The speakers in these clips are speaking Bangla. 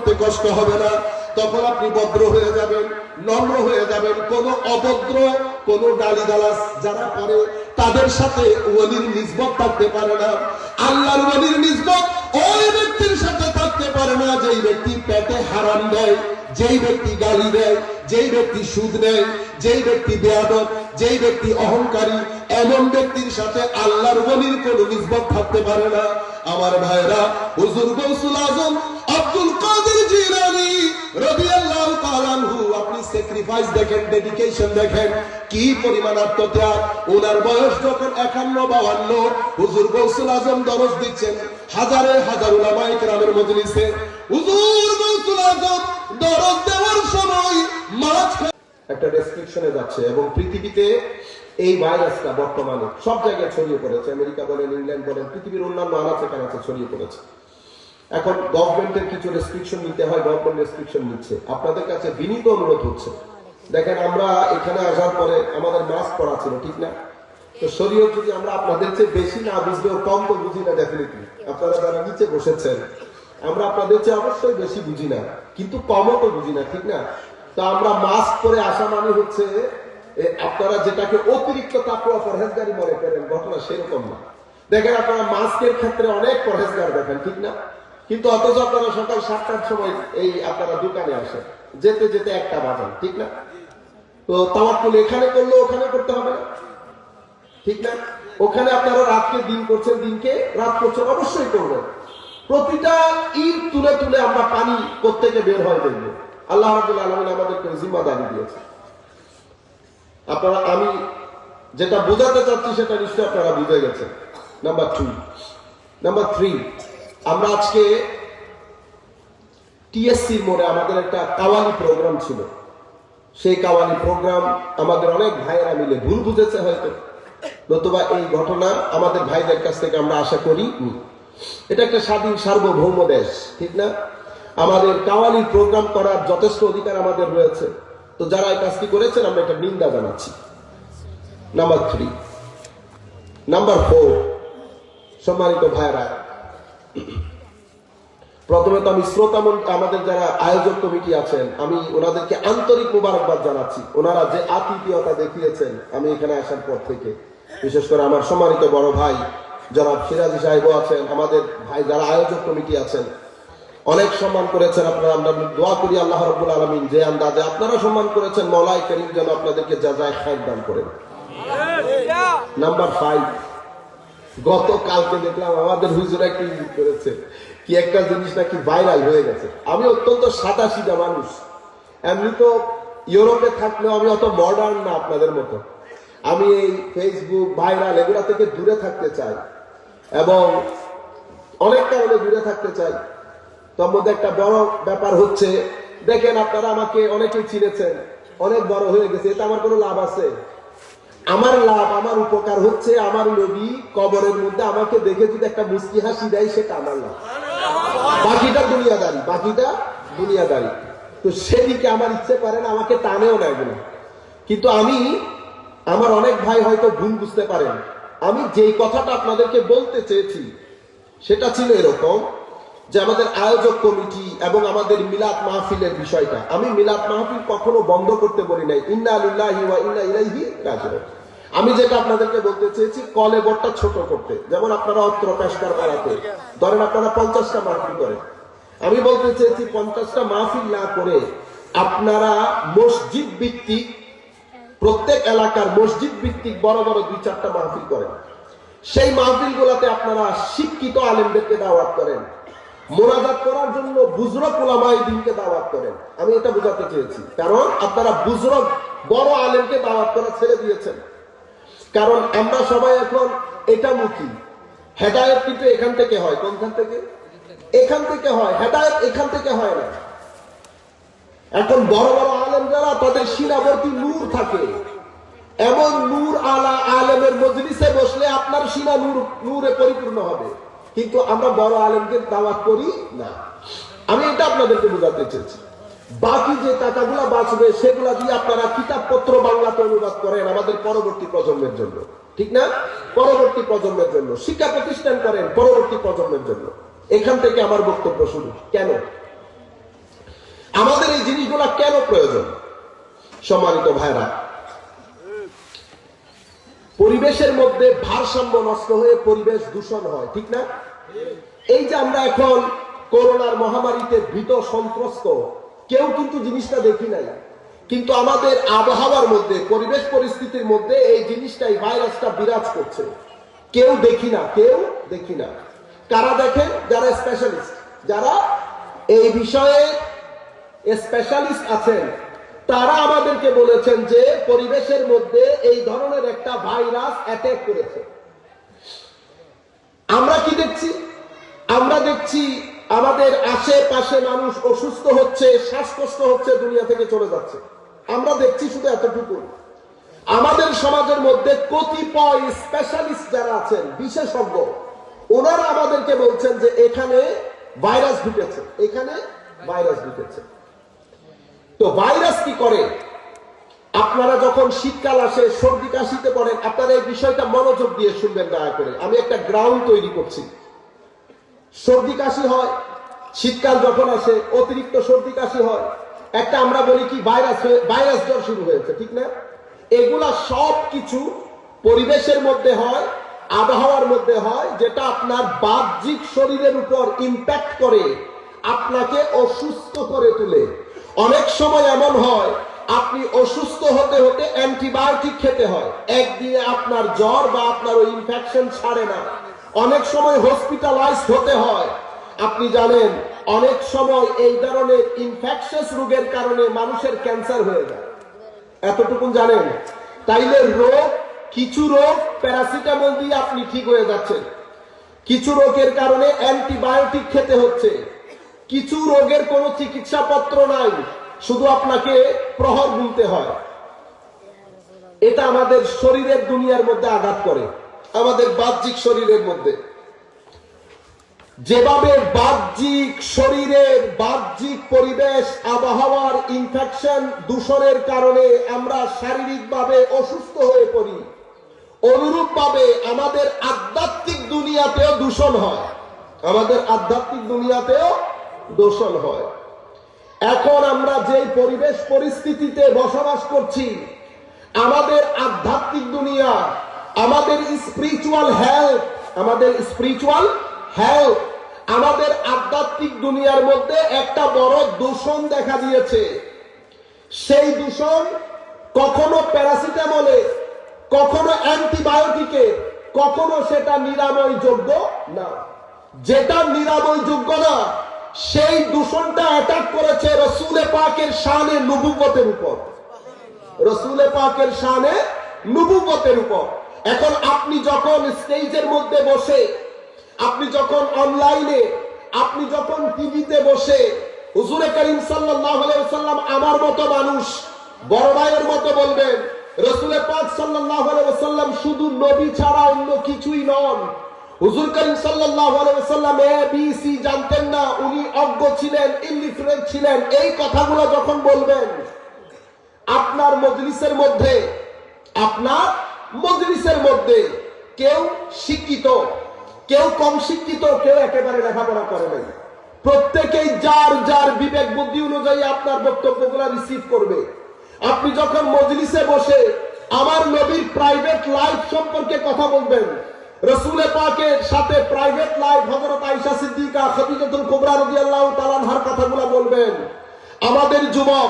করতে কষ্ট হবে না, তখন আপনি ভদ্র হয়ে যাবেন, নম্র হয়ে যাবেন। কোন অভদ্র, কোন গালিগালাজ যারা করে তাদের সাথে ওলির নিসবত থাকতে পারে না। আল্লাহর ওলির নিসবত ওই ব্যক্তির সাথে থাকতে পারে না যেই ব্যক্তি পেটে হারাম দেয়, যেই ব্যক্তি গালি দেয়, যেই ব্যক্তি সুদ নেয়, যেই ব্যক্তি বেয়াদব, যেই ব্যক্তি অহংকারী, এমন ব্যক্তির সাথে আল্লাহর ওলির কোন নিসবত থাকতে পারে না। আমার ভাইরা, হুজুর গৌসুল আজম আব্দুল কাদের জিলানী রাদিয়াল্লাহু তাআলা আনহু, আপনি স্যাক্রিফাইস দেখেন, ডেডিকেশন দেখেন, কি পরিমাণ আত্মত্যাগ। ওনার বয়স যখন 51-52, হুজুর গৌসুল আজম দরজ দিচ্ছেন হাজারে হাজার উলামায়ে কেরামের মজলিসে। হুজুর গৌসুল আজম দরজ দেওয়ার সময় একটা রেস্ট্রিকশনে যাচ্ছে, এবং পৃথিবীতে এই ভাইরাসটা বর্তমানে সব জায়গায় ছড়িয়ে পড়েছে। আমেরিকা বলেন, ইংল্যান্ড বলেন, পৃথিবীর অন্যান্য আনাচে কানাচে ছড়িয়ে পড়েছে। এখন গভর্নমেন্টের কিছু রেস্ট্রিকশন নিতে হয়, গভর্নমেন্ট রেস্ট্রিকশন নিচ্ছে। আপনাদের কাছে বিনীত অনুরোধ হচ্ছে, দেখেন আমরা এখানে আসার পরে আমাদের মাস্ক পরা ছিল, ঠিক না? তো শরীয়ত যদি আমরা আপনাদের চেয়ে বেশি না বুঝলেও কম তো বুঝি না, ডেফিনেটলি। আপনারা যারা নিচে বসেছেন, আমরা আপনাদের চেয়ে অবশ্যই বেশি বুঝি না, কিন্তু কমও তো বুঝি না, ঠিক না? তো আমরা মাস্ক পরে আসা মানে হচ্ছে আপনারা যেটাকে অতিরিক্ত তাকওয়া পরহেজগারি মনে করেন, ঘটনা সেরকম না। দেখেন আপনারা মাস্কের ক্ষেত্রে অনেক পরহেজগার দেখেন, ঠিক না? কিন্তু অথচ আপনারা সকাল 7টার সময় এই আপনারা দোকানে আসেন, যেতে যেতে 1টা বাজান, ঠিক না? তো তাওয়াক্কুল এখানে করলে ওখানে করতে হবে না, ঠিক না? ওখানে আপনারা রাতকে দিন করছেন, দিনকে রাত করছেন, অবশ্যই করবেন। প্রতিটা ঈদ তুলে তুলে আমরা পানি প্রত্যেকে বের হয় দেখবো। আল্লাহ রাব্বুল আলামিন আমাদেরকে জিম্মাদারি দিয়েছে। আপনারা, আমি যেটা বোঝাতে চাচ্ছি সেটা নিশ্চয়ই আপনারা বুঝে গেছেন। নাম্বার 2, নাম্বার 3, আমরা আজকে টিএসসির মোড়ে আমাদের একটা কাওয়ালি প্রোগ্রাম ছিল। সেই কাওয়ালি প্রোগ্রাম আমাদের অনেক ভাইয়েরা মিলে ভুল বুঝেছে হয়তো, নতুবা এই ঘটনা আমাদের ভাইদের কাছ থেকে আমরা আশা করি। এটা একটা স্বাধীন সার্বভৌম দেশ, ঠিক না? আমাদের কাওয়ালির প্রোগ্রাম করার যথেষ্ট অধিকার আমাদের রয়েছে। তো যারা এই কাজটি করেছেন আমরা এটা নিন্দা জানাচ্ছি। নাম্বার 3, নাম্বার 4, সম্মানিত ভাইরা, প্রথমে তো আমি আমাদের যারা আয়োজক কমিটি আছেন, আমি ওনাদেরকে আন্তরিক মোবারকবাদ জানাচ্ছি। ওনারা যে আতিথেয়তা দেখিয়েছেন আমি এখানে আসার পর থেকে, বিশেষ করে আমার সম্মানিত বড় ভাই জনাব সিরাজি সাহেবও আছেন, আমাদের ভাই যারা আয়োজক কমিটি আছেন, অনেক সম্মান করেছেন আপনারা। আমরা দোয়া করি আল্লাহ রাব্বুল আলামিন যে আন্দাজে আপনারা সম্মান করেছেন, মওলাই করিম যেন আপনাদেরকে জাযায়ে খায়র দান করেন। নাম্বার 5, গতকালকে দেখলাম আমাদের হুজুরা একটু ইঙ্গিত করেছে, কি একটা জিনিস নাকি ভাইরাল হয়ে গেছে। আমি অত্যন্ত সাদাসিধা মানুষ, এমনি তো ইউরোপে থাকলেও আমি অত মডার্ন না আপনাদের মতো। আমি এই ফেসবুক ভাইরাল এগুলা থেকে দূরে থাকতে চাই, এবং অনেক কারণে দূরে থাকতে চাই। তার মধ্যে একটা বড় ব্যাপার হচ্ছে, দেখেন আপনারা আমাকে অনেকেই চিনেছেন, অনেক বড় হয়ে গেছে, এটা আমার কোনো লাভ আছে? আমার লাভ, আমার উপকার হচ্ছে আমার নবী কবরের মধ্যে আমাকে দেখে যদি একটা মুস্কি হাসি দেয়, সেটা আমার লাভ। বাকিটা দুনিয়াদারি, বাকিটা দুনিয়াদারি। তো সেদিকে আমার ইচ্ছে করে না, আমাকে টানেও না এগুলো। কিন্তু আমি, আমার অনেক ভাই হয়তো ভুল বুঝতে পারেন, আমি যেই কথাটা আপনাদেরকে বলতে চেয়েছি সেটা ছিল এরকম যে আমাদের আয়োজক কমিটি এবং আমাদের মিলাদ মাহফিলের বিষয়টা, আমি মিলাদ মাহফিল কখনো বন্ধ করতে বলি নাই। ইন্না লিল্লাহি ওয়া ইন্না ইলাইহি রাজিউন। আমি যেটা আপনাদেরকে বলতে চেয়েছি, কলেবরটা ছোট করতে। যেমন আপনারা অত্র পেশকার পাড়াতে ধরেন আপনারা 50টা মাহফিল করেন, আমি বলতে চেয়েছি 50টা মাহফিল না করে আপনারা মসজিদ ভিত্তিক, প্রত্যেক এলাকার মসজিদ ভিত্তিক বড় বড় 2-4টা মাহফিল করেন। সেই মাহফিল গুলাতে আপনারা শিক্ষিত আলেমদেরকে দাওয়াত করেন, মোনাজাত করার জন্য বুজরক উলামায়ে দ্বীনকে দাওয়াত করেন। আমি এটা বোঝাতে চেয়েছি, কারণ আপনারা বুজরক বড় আলেমকে দাওয়াত করা ছেড়ে দিয়েছেন। কারণ আমরা সবাই এখন এটা মুখী, হেদায়েত কিন্তু এখান থেকে হয়। কোনখান থেকে? এখান থেকে হয়। হেদায়েত এখান থেকে হয় না। এখন বড় বড় আলেম যারা, তাদের সীমাবর্তী নূর থাকে, এমন নূর আলা আলেমের মজলিসে বসলে আপনার সীমা নূরে পরিপূর্ণ হবে। কিন্তু আমরা বড় আলেমকে দাওয়াত করি না। আমি এটা আপনাদেরকে বোঝাতে চেয়েছি। বাকি যে টাকাগুলা বাঁচবে সেগুলা দিয়ে আপনারা কিতাবপত্র বাংলাতে অনুবাদ করেন আমাদের পরবর্তী প্রজন্মের জন্য, ঠিক না? পরবর্তী প্রজন্মের জন্য শিক্ষা প্রতিষ্ঠান করেন, পরবর্তী প্রজন্মের জন্য। এখান থেকে আমার বক্তব্য শুরু। কেন? করা কেন প্রয়োজন? সম্মানিত ভাইরা, পরিবেশের মধ্যে ভারসাম্য নষ্ট হয়ে পরিবেশ দূষণ হয়, ঠিক না? এই যে আমরা এখন করোনার মহামারীতে ভীত সন্ত্রস্ত, কেউ কিন্তু জিনিসটা দেখি নাই, কিন্তু আমাদের আবহাওয়ার মধ্যে, পরিবেশ পরিস্থিতির মধ্যে এই জিনিসটাই, ভাইরাসটা বিরাজ করছে। কেউ দেখি না। কারা দেখেন? যারা স্পেশালিস্ট, যারা এই বিষয়ে স্পেশালিস্ট আছেন, তারা আমাদেরকে বলেছেন যে পরিবেশের মধ্যে এই ধরনের একটা ভাইরাস অ্যাটাক করেছে। আমরা কি দেখছি? আমরা দেখছি আমাদের আশেপাশে মানুষ অসুস্থ হচ্ছে, শ্বাসকষ্ট হচ্ছে, দুনিয়া থেকে চলে যাচ্ছে। আমরা দেখছি শুধু এতটুকু। আমাদের সমাজের মধ্যে কতিপয় স্পেশালিস্ট যারা আছেন, বিশেষজ্ঞ, ওনারা আমাদেরকে বলছেন যে এখানে ভাইরাস ঢুকেছে, এখানে ভাইরাস ঢুকেছে। তো ভাইরাস কি করে? আপনারা যখন শীতকাল আসে, সর্দি কাশিতে পড়েন, আপনারা এই বিষয়টা মনোযোগ দিয়ে শুনবেন দয়া করে। আমি একটা গ্রাউন্ড তৈরি করছি। সর্দি কাশি হয়, শীতকাল যখন আসে অতিরিক্ত সর্দি কাশি হয়, একটা আমরা বলি কি ভাইরাস জ্বর শুরু হয়েছে, ঠিক না? এগুলা সব কিছু পরিবেশের মধ্যে হয়, আবহাওয়ার মধ্যে হয়, যেটা আপনার বাহ্যিক শরীরের উপর ইম্প্যাক্ট করে, আপনাকে অসুস্থ করে তোলে। অনেক সময় এমন হয় আপনি অসুস্থ হতে হতে অ্যান্টিবায়োটিক খেতে হয়, একদিনে আপনার জ্বর বা আপনার ওই ইনফেকশন ছাড়ে না। অনেক সময় হসপিটালাইজ হতে হয়। আপনি জানেন অনেক সময় এই ধরনের ইনফেকশাস রোগের কারণে মানুষের ক্যান্সার হয়ে যায়, এতটুকু জানেন? তাইলে রোগ, কিছু রোগ প্যারাসিটামল দিয়ে আপনি ঠিক হয়ে যাচ্ছেন, কিছু রোগের কারণে অ্যান্টিবায়োটিক খেতে হচ্ছে, কিছু রোগের কোনো চিকিৎসাপত্র নাই, শুধু আপনাকে প্রহর গুনতে হয়। এটা আমাদের শরীরের দুনিয়ার মধ্যে আঘাত করে, আমাদের বাহ্যিক শরীরের মধ্যে। যেভাবে বাহ্যিক শরীরের বাহ্যিক পরিবেশ, আবহাওয়ার ইনফেকশন, দূষণের কারণে আমরা শারীরিকভাবে অসুস্থ হয়ে পড়ি, অনুরূপভাবে আমাদের আধ্যাত্মিক দুনিয়াতেও দূষণ হয়, আমাদের আধ্যাত্মিক দুনিয়াতেও দূষণ হয়। এখন আমরা যে পরিবেশ পরিস্থিতিতে বসবাস করছি, আমাদের আধ্যাত্মিক দুনিয়া, আমাদের স্পিরিচুয়াল হেলথ, আমাদের আধ্যাত্মিক দুনিয়ার মধ্যে একটা বড় দূষণ দেখা দিয়েছে। সেই দূষণ কখনো প্যারাসিটামলে, কখনো অ্যান্টিবায়োটিকে, কখনো সেটা নিরাময়যোগ্য না। যেটা নিরাময়যোগ্য না, সেই দূষণটা অ্যাটাক করেছে রসুলে পাকের শানে নবুওয়াতের উপর, রসুলে পাকের শানে নবুওয়াতের উপর। এখন আপনি যখন স্টেজের মধ্যে বসে, আপনি যখন অনলাইনে, আপনি যখন টিভিতে বসে হুজুরে করিম সাল্লাল্লাহু আলাইহি ওয়াসাল্লাম আমার মতো মানুষ, বড় ভাইয়ের মতো বলবেন, রসুলে পাক সাল্লাল্লাহু আলাইহি ওয়াসাল্লাম শুধু নবী ছাড়া অন্য কিছুই নন। হুজুর করিম সাল্লাল্লাহু আলাইহি ওয়াসাল্লাম ABC জানতেন না, উনি অজ্ঞ ছিলেন, ইলিটারেট ছিলেন। এই কথাগুলো যখন বলবেন, আপনার মজলিসের মধ্যে কেউ শিক্ষিত, কেউ কম শিক্ষিত, কেউ একেবারে লেখাপড়া করে নাই, প্রত্যেকেই যার যার বিবেক বুদ্ধি অনুযায়ী আপনার বক্তব্যগুলো রিসিভ করবে। আপনি যখন মজলিসে বসে আমার নবীর প্রাইভেট লাইফ সম্পর্কে কথা বলবেন, রসুলে পাকের সাথে প্রাইভেট লাইফ, হযরত আয়েশা সিদ্দিকা, খাদিজাতুল কুবরা রাদিয়াল্লাহু তাআলা আনহার কথাগুলো বলবেন, আমাদের যুবক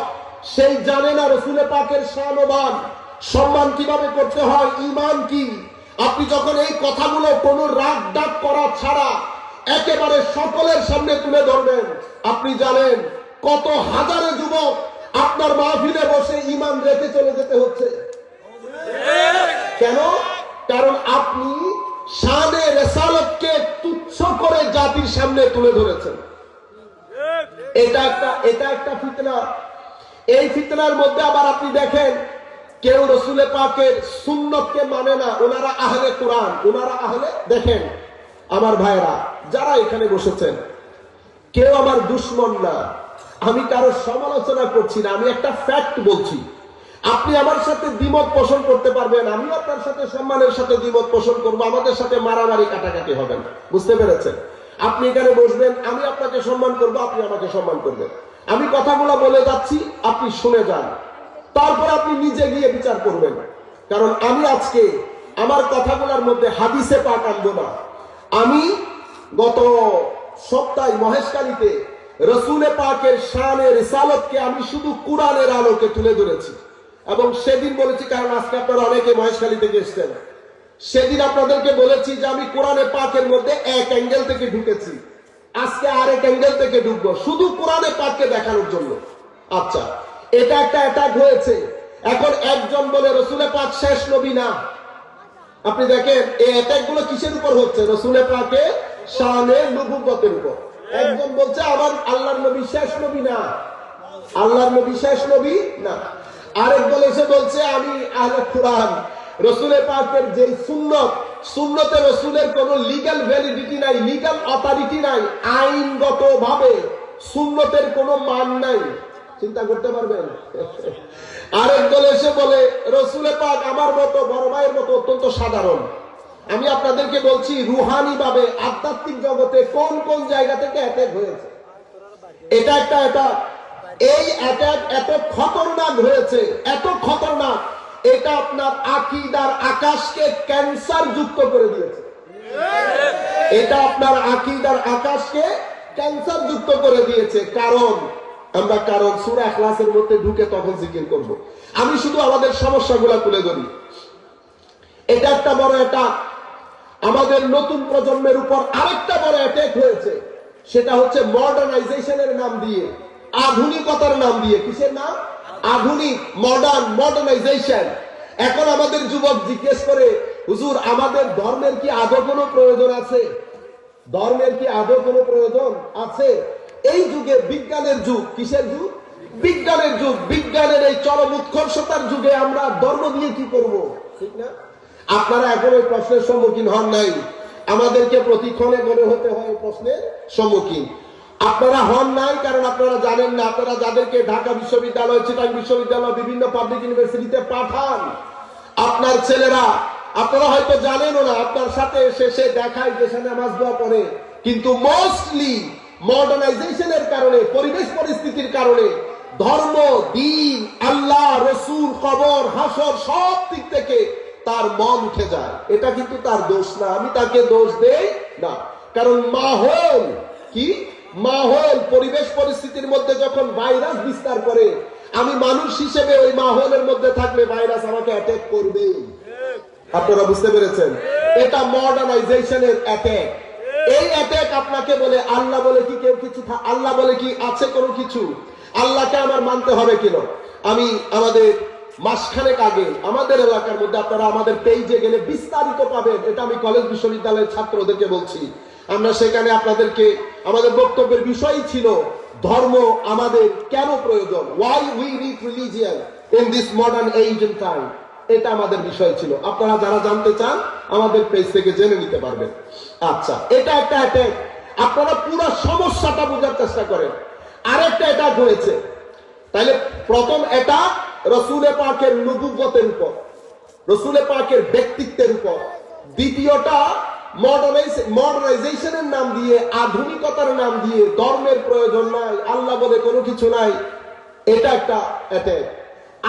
সেই জানে না রসুলে পাকের শানবান, সম্মান কিভাবে করতে হয়, ঈমান কি। আপনি যখন এই কথাগুলো কোনো রাগ ডাক করা ছাড়া একেবারে সকলের সামনে তুলে ধরবেন, আপনি জানেন কত হাজারে যুবক আপনার মাহফিলে বসে ঈমান রেখে চলে যেতে হচ্ছে। কেন? কারণ আপনি শানে রিসালাতকে তুচ্ছ করে জাতির সামনে তুলে ধরেছেন। এটা একটা ফিতনা। এই ফিতনার মধ্যে আবার আপনি দেখেন, কেউ রসুলে পাকের সুন্নতকে মানে না, ওনারা আহলে কোরআন, ওনারা আহলে। দেখেন আমার ভাইরা যারা এখানে বসেছেন, কেউ আমার দুশ্মন না, আমি কারো সমালোচনা করছি না, আমি একটা ফ্যাক্ট বলছি। আপনি আমার সাথে দ্বিমত পোষণ করতে পারবেন, আমি আপনার সাথে সম্মানের সাথে দ্বিমত পোষণ করবো, আমাদের সাথে মারামারি কাটাকাটি হবে না। বুঝতে পেরেছেন? আপনি এখানে বসবেন, আমি আপনাকে সম্মান করবো, আপনি আমাকে সম্মান করবেন। আমি কথাগুলো বলে যাচ্ছি, আপনি শুনে যান, তারপর আপনি নিজে গিয়ে বিচার করবেন। কারণ আমি আজকে আমার কথাগুলোর মধ্যে হাদিসে পাক আনবো না। আমি গত সপ্তাহে মহেশকালীতে রসুলে পাকের শানে রিসালতকে আমি শুধু কোরআনের আলোকে তুলে ধরেছি, এবং সেদিন বলেছি, কারণ আজকে আপনারা অনেকে মহেশখালী থেকে এসছেন, সেদিন আপনাদেরকে বলেছি যে আমি কোরআনে পাকের মধ্যে এক অ্যাঙ্গেল থেকে ঢুকেছি, আজকে আরেক অ্যাঙ্গেল থেকে ঢুকবো, শুধু কোরআনে পাককে দেখানোর জন্য। আচ্ছা, এটা একটা অ্যাটাক হয়েছে। এখন একজন বলে রসুলে পাক শেষ নবী না। আপনি দেখেন এই অ্যাটাক গুলো কিসের উপর হচ্ছে? রসুলে পাকে শানে নবুওয়াতের উপর। একজন বলছে আমার আল্লাহর নবী শেষ নবী না, আল্লাহর নবী শেষ নবী না। আরেক দল এসে বলছে আমি আহলে কোরআন, রসুলের পাকের যে সুন্নত, সুন্নতে রসুলের কোন লিগ্যাল ভ্যালিডিটি নাই, লিগ্যাল অথরিটি নাই, আইনগত ভাবে সুন্নতের কোনো মান নাই। চিন্তা করতে পারবেন? আরেক দল এসে বলে রসুলের পাক আমার মতো বড় ভাইয়ের মতো অত্যন্ত সাধারণ। আমি আপনাদেরকে বলছি রুহানি ভাবে আধ্যাত্মিক জগতে কোন কোন জায়গা থেকে অ্যাটাক হয়েছে। এটা একটা অ্যাটাক। এই অ্যাটাক এত খতরনাক হয়েছে, এত খতরনাক, এটা আপনার আকীদার আকাশকে ক্যান্সার যুক্ত করে দিয়েছে। এটা আপনার আকীদার আকাশকে ক্যান্সার যুক্ত করে দিয়েছে। কারণ আমরা সূরা ইখলাসের মধ্যে ঢুকে তখন জিকির করব। আমি শুধু আমাদের সমস্যাগুলো তুলে ধরি। এটা একটা বড় অ্যাটাক। আমাদের নতুন প্রজন্মের উপর আরেকটা বড় অ্যাটাক হয়েছে, সেটা হচ্ছে মডার্নাইজেশনের নাম দিয়ে, আধুনিকতার নাম দিয়ে। কিসের নাম? আধুনিক, মডার্নাইজেশন। এখন আমাদের যুবক জিজ্ঞেস করে, হুজুর আমাদের ধর্মের কি আদৌ কোনো প্রয়োজন আছে? ধর্মের কি আদৌ কোনো প্রয়োজন আছে? এই যুগে বিজ্ঞানের যুগ। কিসের যুগ? বিজ্ঞানের যুগ। বিজ্ঞানের এই চরম উৎকর্ষতার যুগে আমরা ধর্ম দিয়ে কি করব? ঠিক না? আপনারা এখন ওই প্রশ্নের সম্মুখীন হন নাই, আমাদেরকে প্রতিক্ষণে মনে হতে হয় প্রশ্নের সম্মুখীন। আপনারা হন নাই কারণ আপনারা জানেন না। আপনারা যাদেরকে ঢাকা বিশ্ববিদ্যালয়, চিটাং বিশ্ববিদ্যালয়, বিভিন্ন পাবলিক ইউনিভার্সিটিতে পাঠান, আপনার ছেলেরা, আপনারা হয়তো জানেনও না, আপনার সাথে এসে সে দেখায় যে সে নামাজ দোয়া পড়ে, কিন্তু মোস্টলি মডার্নাইজেশনের কারণে, পরিবেশ পরিস্থিতির কারণে ধর্ম, দ্বীন, আল্লাহ, রসুল, কবর, হাসর সব দিক থেকে তার মন উঠে যায়। এটা কিন্তু তার দোষ না, আমি তাকে দোষ দেই না। কারণ মাহৌল কি, মাহৌল, পরিবেশ পরিস্থিতির মধ্যে যখন ভাইরাস বিস্তার করে, আমি মানুষ হিসেবে ওই মাহৌলের মধ্যে থাকলে ভাইরাস আমাকে অ্যাটাক করবে। আপনারা বুঝতে পেরেছেন? এটা মডার্নাইজেশনের অ্যাটাক। এই অ্যাটাক আপনাকে বলে আল্লাহ বলে কি কেউ কিছু, আল্লাহ বলে কি আছে কোনো কিছু? আল্লাহকে আমার মানতে হবে কেন? আমি আমাদের মাসখানেক আগে আমাদের এলাকার মধ্যে, আপনারা আমাদের পেজে গেলে বিস্তারিত পাবেন, এটা আমি কলেজ বিশ্ববিদ্যালয়ের ছাত্রদেরকে বলছি, আমরা সেখানে আপনাদেরকে আমাদের বক্তব্যের বিষয়ই ছিল ধর্ম আমাদের কেন প্রয়োজন, why we need religion in this modern age and time। এটা আমাদের বিষয় ছিল। আপনারা যারা জানতে চান আমাদের পেজ থেকে জেনে নিতে পারবেন। আচ্ছা, এটা একটা অ্যাটাক। আপনারা পুরো সমস্যাটা বোঝার চেষ্টা করেন। আরেকটা অ্যাটাক হয়েছে। তাহলে প্রথম অ্যাটাক রসুলে পাকের নবুওয়াতের উপর, রসুলে পাকের ব্যক্তিত্বের উপর। দ্বিতীয়টা মডার্নাইজেশনের নাম দিয়ে, আধুনিকতার নাম দিয়ে, ধর্মের প্রয়োজন নাই, আল্লাহ বলে কোনো কিছু নাই, এটা একটা অ্যাটাক।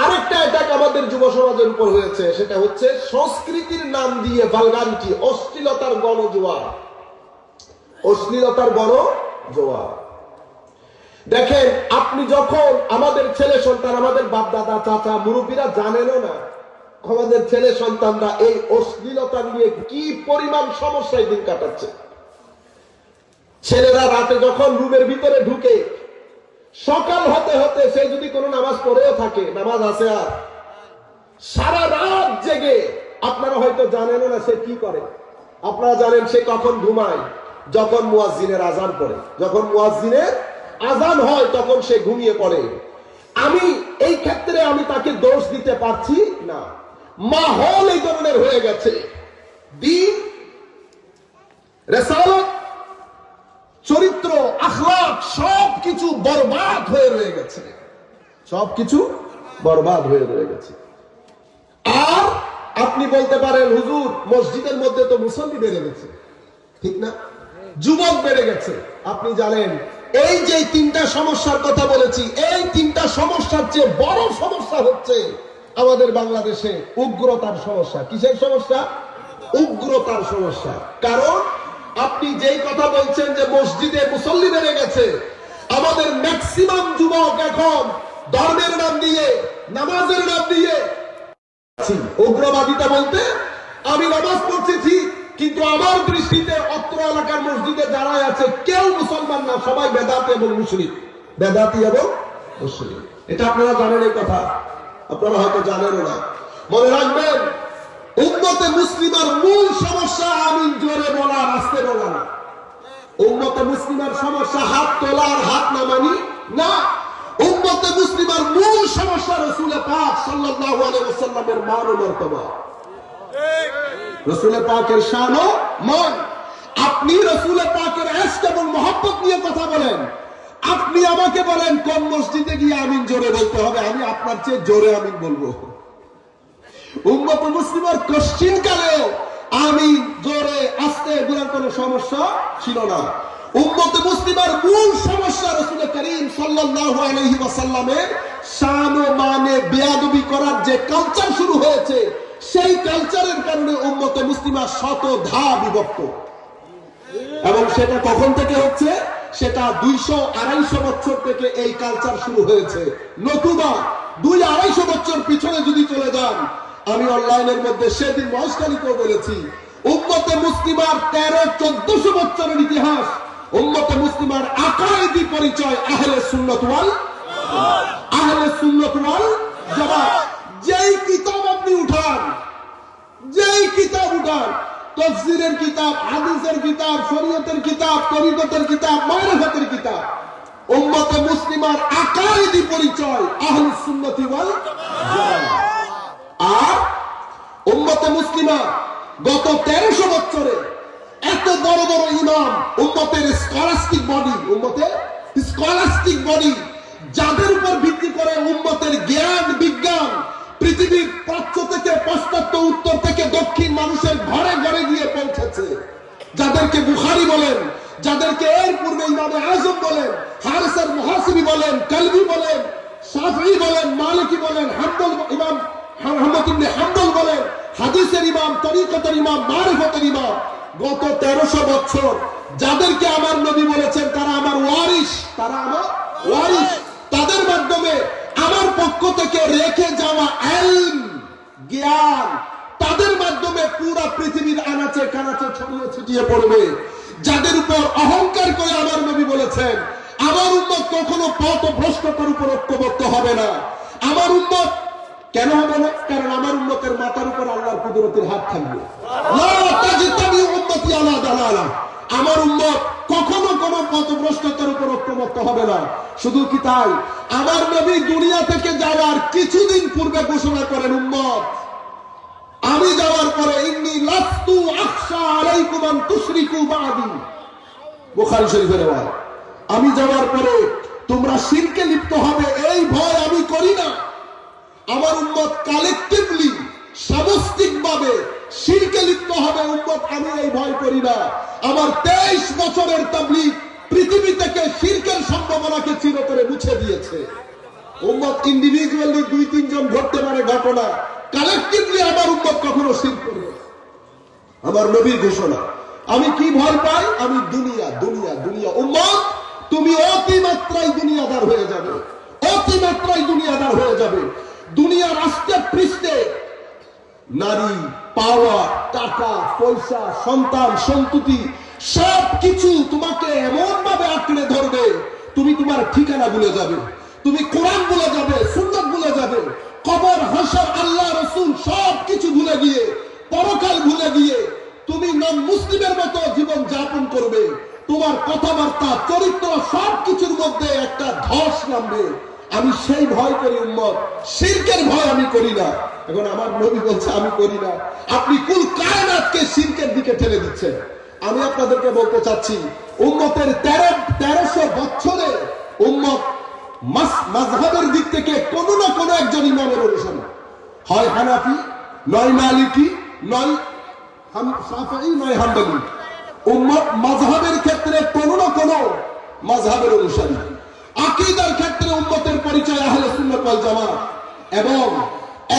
আরেকটা অ্যাটাক আমাদের যুব সমাজের উপর হয়েছে, সেটা হচ্ছে সংস্কৃতির নাম দিয়ে ভালগারিটি, অশ্লীলতার গণজোয়ার, অশ্লীলতার গণজোয়ার। দেখেন, আপনি যখন আমাদের ছেলে সন্তান, আমাদের বাপ দাদা, চাচা, মুরব্বীরা জানেনও না আমাদের ছেলে সন্তানরা এই অশ্লীলতা নিয়ে কি পরিমাণ সমস্যায় দিন কাটাচ্ছে। ছেলেরা রাতে যখন রুমের ভিতরে ঢুকে, সকাল হতে হতে সে যদি কোনো নামাজ পড়েও থাকে, নামাজ আছে আর সারা রাত জেগে, আপনারা হয়তো জানেনও না সে কি করে। আপনারা জানেন সে কখন ঘুমায়? যখন মুয়াজ্জিনের আজান পড়ে, যখন মুয়াজ্জিনের আজান হয় তখন সে ঘুমিয়ে পড়ে। আমি এই ক্ষেত্রে আমি তাকে দোষ দিতে পারছি না। মাহৌল এই ধরনের হয়ে গেছে, দ্বীন, রিসালাত, চরিত্র, আখলাক সবকিছু বরবাদ হয়ে রয়ে গেছে, সবকিছু বরবাদ হয়ে রয়ে গেছে। আর আপনি বলতে পারেন হুজুর মসজিদের মধ্যে তো মুসল্লি বেড়ে গেছে, ঠিক না? যুবক বেড়ে গেছে। আপনি জানেন এই যে তিনটা সমস্যার কথা বলেছি, এই তিনটা সমস্যার চেয়ে বড় সমস্যা হচ্ছে আমাদের বাংলাদেশে উগ্রতার সমস্যা। কিসের সমস্যা? উগ্রতার সমস্যা। কারণ আপনি যেই কথা বলছেন যে মসজিদে মুসল্লি বেড়ে গেছে, আমাদের ম্যাক্সিমাম যুবক এখন ধর্মের নাম দিয়ে, নামাজের নাম দিয়ে উগ্রবাদিতা বলতে, আমি নামাজ পড়ছি ঠিক, কিন্তু আমার দৃষ্টিতে অত্র এলাকার মসজিদে যারা আছে কেউ মুসলমান না, সবাই বেদাতি এবং মুশরিক। বেদাতি এবং মুশরিক, এটা আপনারা জানেন। এই কথা আপনারা হয়তো জানেনও না। মনে রাখবেন, উম্মতে মুসলিমার মূল সমস্যা আমিন জোরে বলা, আস্তে বলা না। উম্মতে মুসলিমার সমস্যা হাত তোলা আর হাত নামানি না। উম্মতে মুসলিমার মূল সমস্যা রাসূল পাক সাল্লাল্লাহু আলাইহি ওয়াসাল্লামের মান ও মর্তবা, রাসূল পাকের শান ও মান। আপনি রাসূল পাকের ইশক এবং মহব্বত নিয়ে কথা বলেন, আপনি আমাকে বলেন কোন মসজিদে গিয়ে আমিন জোরে বলতে হবে, আমি আপনার চেয়ে জোরে আমিন বলবো। উম্মতে মুসলিমার কোশ্চিন কালেও আমিন জোরে আস্তে এগুলোর কোনো সমস্যা ছিল না। উম্মতে মুসলিমার মূল সমস্যা রাসূল করিম সাল্লাল্লাহু আলাইহি ওয়াসাল্লামের শান ও মানে বেয়াদবি করার যে কালচার শুরু হয়েছে, সেই কালচারের কারণে উম্মতে মুসলিমা শত ধা বিভক্ত। এবং সেটা কখন থেকে হচ্ছে? সেটা 200-250 বছর থেকে এই কালচার শুরু হয়েছে। নতুবা 200-250 বছর পিছনে যদি চলে যান, আমি অনলাইনের মধ্যে সেদিন মহেশখালীতেও বলেছি, উম্মতে মুসলিমার 1300-1400 বছরের ইতিহাস, উম্মতে মুসলিমার আকায়েদি পরিচয় আহলে সুন্নাত ওয়াল জামাত। যেই কিতাব আপনি উঠান, যেই কিতাব উঠান, তাফসীরের কিতাব, হাদিসের কিতাব, শরীয়তের কিতাব, তরিকতের কিতাব, মারিফাতের কিতাব, উম্মতে মুসলিমার আকায়েদি পরিচয় আহলে সুন্নাত ওয়াল জামাত। আর উম্মতে মুসলিমা গত 1300 বছরে এত বড় বড় ইমাম, উম্মতের স্কলাস্টিক বডি, যাদের উপর ভিত্তি করে উম্মতের জ্ঞান বিজ্ঞান পৃথিবীর প্রাচ্য থেকে পাশ্চাত্য, উত্তর থেকে দক্ষিণ মানুষের ঘরে ঘরে গিয়ে পৌঁছেছে, যাদেরকে বুখারী বলেন, যাদেরকে এর পূর্বে ইমামে আজম বলেন, হারিস আল মুহাসিবি বলেন, কালবি বলেন, শাফিঈ বলেন, মালিকি বলেন, ইমাম আহমদ ইবনে হাম্বল বলেন, হাদিসের ইমাম, তরিকতের ইমাম, মারিফাতের ইমাম, গত 1300 বছর যাদেরকে আমার নবী বলেছেন তারা আমার ওয়ারিস, তাদের মাধ্যমে আমার পক্ষ থেকে রেখে যাওয়া ইলম জ্ঞান, তাদের মাধ্যমে পুরো পৃথিবীর আনাচে কানাচে ছড়িয়ে ছিটিয়ে পড়বে। যাদের উপর অহংকার করে আমার নবী বলেছেন, আমার উম্মত কখনো পথভ্রষ্টতার উপর ঐক্যবদ্ধ হবে না। আমার উম্মত কেন হবে না? কারণ আমার উম্মতের মাথার উপর আল্লাহর কুদরতের হাত থাকবে। লা তাজতামি উম্মতি আলা দালালা, আমার উম্মত কখনো কোনো পথভ্রষ্টতার উপর ঐক্যবদ্ধ হবে না। শুধু কি তাই, আমার নবী দুনিয়া থেকে যাওয়ার কিছুদিন পূর্বে ঘোষণা করেন, উম্মত আমি যাওয়ার পরে ইন্নী লাস্তু আখশা আলাইকুম আন তুশরিকু বাদি, বুখারী শরীফের রাওয়ায়াত, আমি যাওয়ার পরে তোমরা শিরকে লিপ্ত হবে এই ভয় আমি করি না। আমার উম্মত কালেকটিভলি, সামষ্টিকভাবে শিরকে লিপ্ত হবে উম্মত, আমি এই ভয় করি না। আমার 23 বছরের তাবলীগ পৃথিবী থেকে শিরকের সম্ভাবনাকে চিরতরে মুছে দিয়েছে। উম্মত ইন্ডিভিজুয়ালি 2-3 জন ঘটতে পারে ঘটনা, কালেকটিভলি আমার উম্মত কখনো শিরক করবে না। আমার নবীর ঘোষণা। আমি কি ভয় পাই? আমি দুনিয়া দুনিয়া দুনিয়া। উম্মত তুমি অতিমাত্রায় দুনিয়াদার হয়ে যাবে, অতিমাত্রায় দুনিয়াদার হয়ে যাবে। দুনিয়ার রাষ্ট্রের পৃষ্ঠে নারী, পাওয়া, টাকা পয়সা, সন্তান সন্ততি সবকিছু তোমাকে এমন ভাবে আঁকড়ে ধরবে, তুমি তোমার ঠিকানা ভুলে যাবে, তুমি কোরআন ভুলে যাবে, সুন্নাত ভুলে যাবে, কবর, হাসর, আল্লাহ, রাসূল সবকিছু ভুলে গিয়ে, পরকাল ভুলে গিয়ে তুমি নন মুসলিমের মতো জীবন যাপন করবে। তোমার কথাবার্তা, চরিত্র সবকিছুর মধ্যে একটা ধস নামবে। আমি সেই ভয় করি উম্মত, শিরকের ভয় আমি করি না। এখন আমার নবী বলছে আমি করি না, আপনি কুল কায়নাতকে শিরকের দিকে ঠেলে দিচ্ছেন। আমি আপনাদেরকে বলতে চাচ্ছি, উম্মতের 1300 বছরে উম্মত মাযহাবের দিক থেকে কোনো না কোনো একজন ইমামের অনুসরণ, হয় হানাফি, নয় মালিকি, নয় শাফিঈ, নয় হাম্বলি। উম্মত মাযহাবের ক্ষেত্রে কোনো না কোনো মাযহাবের অনুসারী। আকীদার ক্ষেত্রে উম্মতের পরিচয় আহলে সুন্নাত ওয়াল জামাত এবং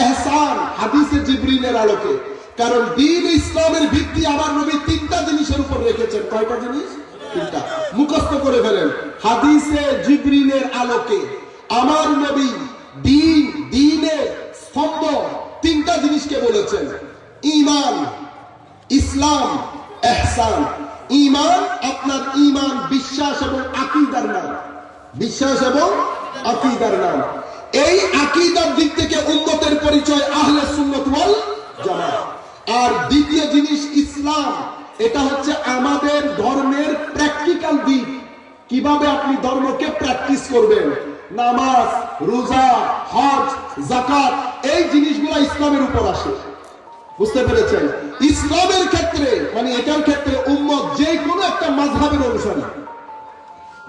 ইহসান হাদিসে জিবরিলের আলোকে। কারণ দ্বীন ইসলামের ভিত্তি আমার নবী তিনটা জিনিসের উপর রেখেছেন। কয়টা জিনিস? তিনটা। মুখস্থ করে ফেলেন। হাদিসে জিবরিলের আলোকে আমার নবী দ্বীনের স্তম্ভ তিনটা জিনিসকে বলেছেন: ঈমান, ইসলাম, ইহসান। ঈমান আপনার ঈমান বিশ্বাস এবং আকীদার নাম, বিশ্বাস এবং আকীদার নাম। এই আকীদার দিক থেকে উম্মতের পরিচয় আহলে সুন্নাত ওয়াল জামাত। আর দ্বিতীয় জিনিস ইসলাম, এটা হচ্ছে আমাদের ধর্মের প্র্যাকটিক্যাল দিক। কিভাবে আপনি ধর্মকে প্র্যাকটিস করবেন, নামাজ, রোজা, হজ, যাকাত, এই জিনিসগুলো ইসলামের উপর আসে। বুঝতে পেরেছেন? ইসলামের ক্ষেত্রে মানে এটার ক্ষেত্রে উম্মত যে কোনো একটা মাযহাবের অনুসারী।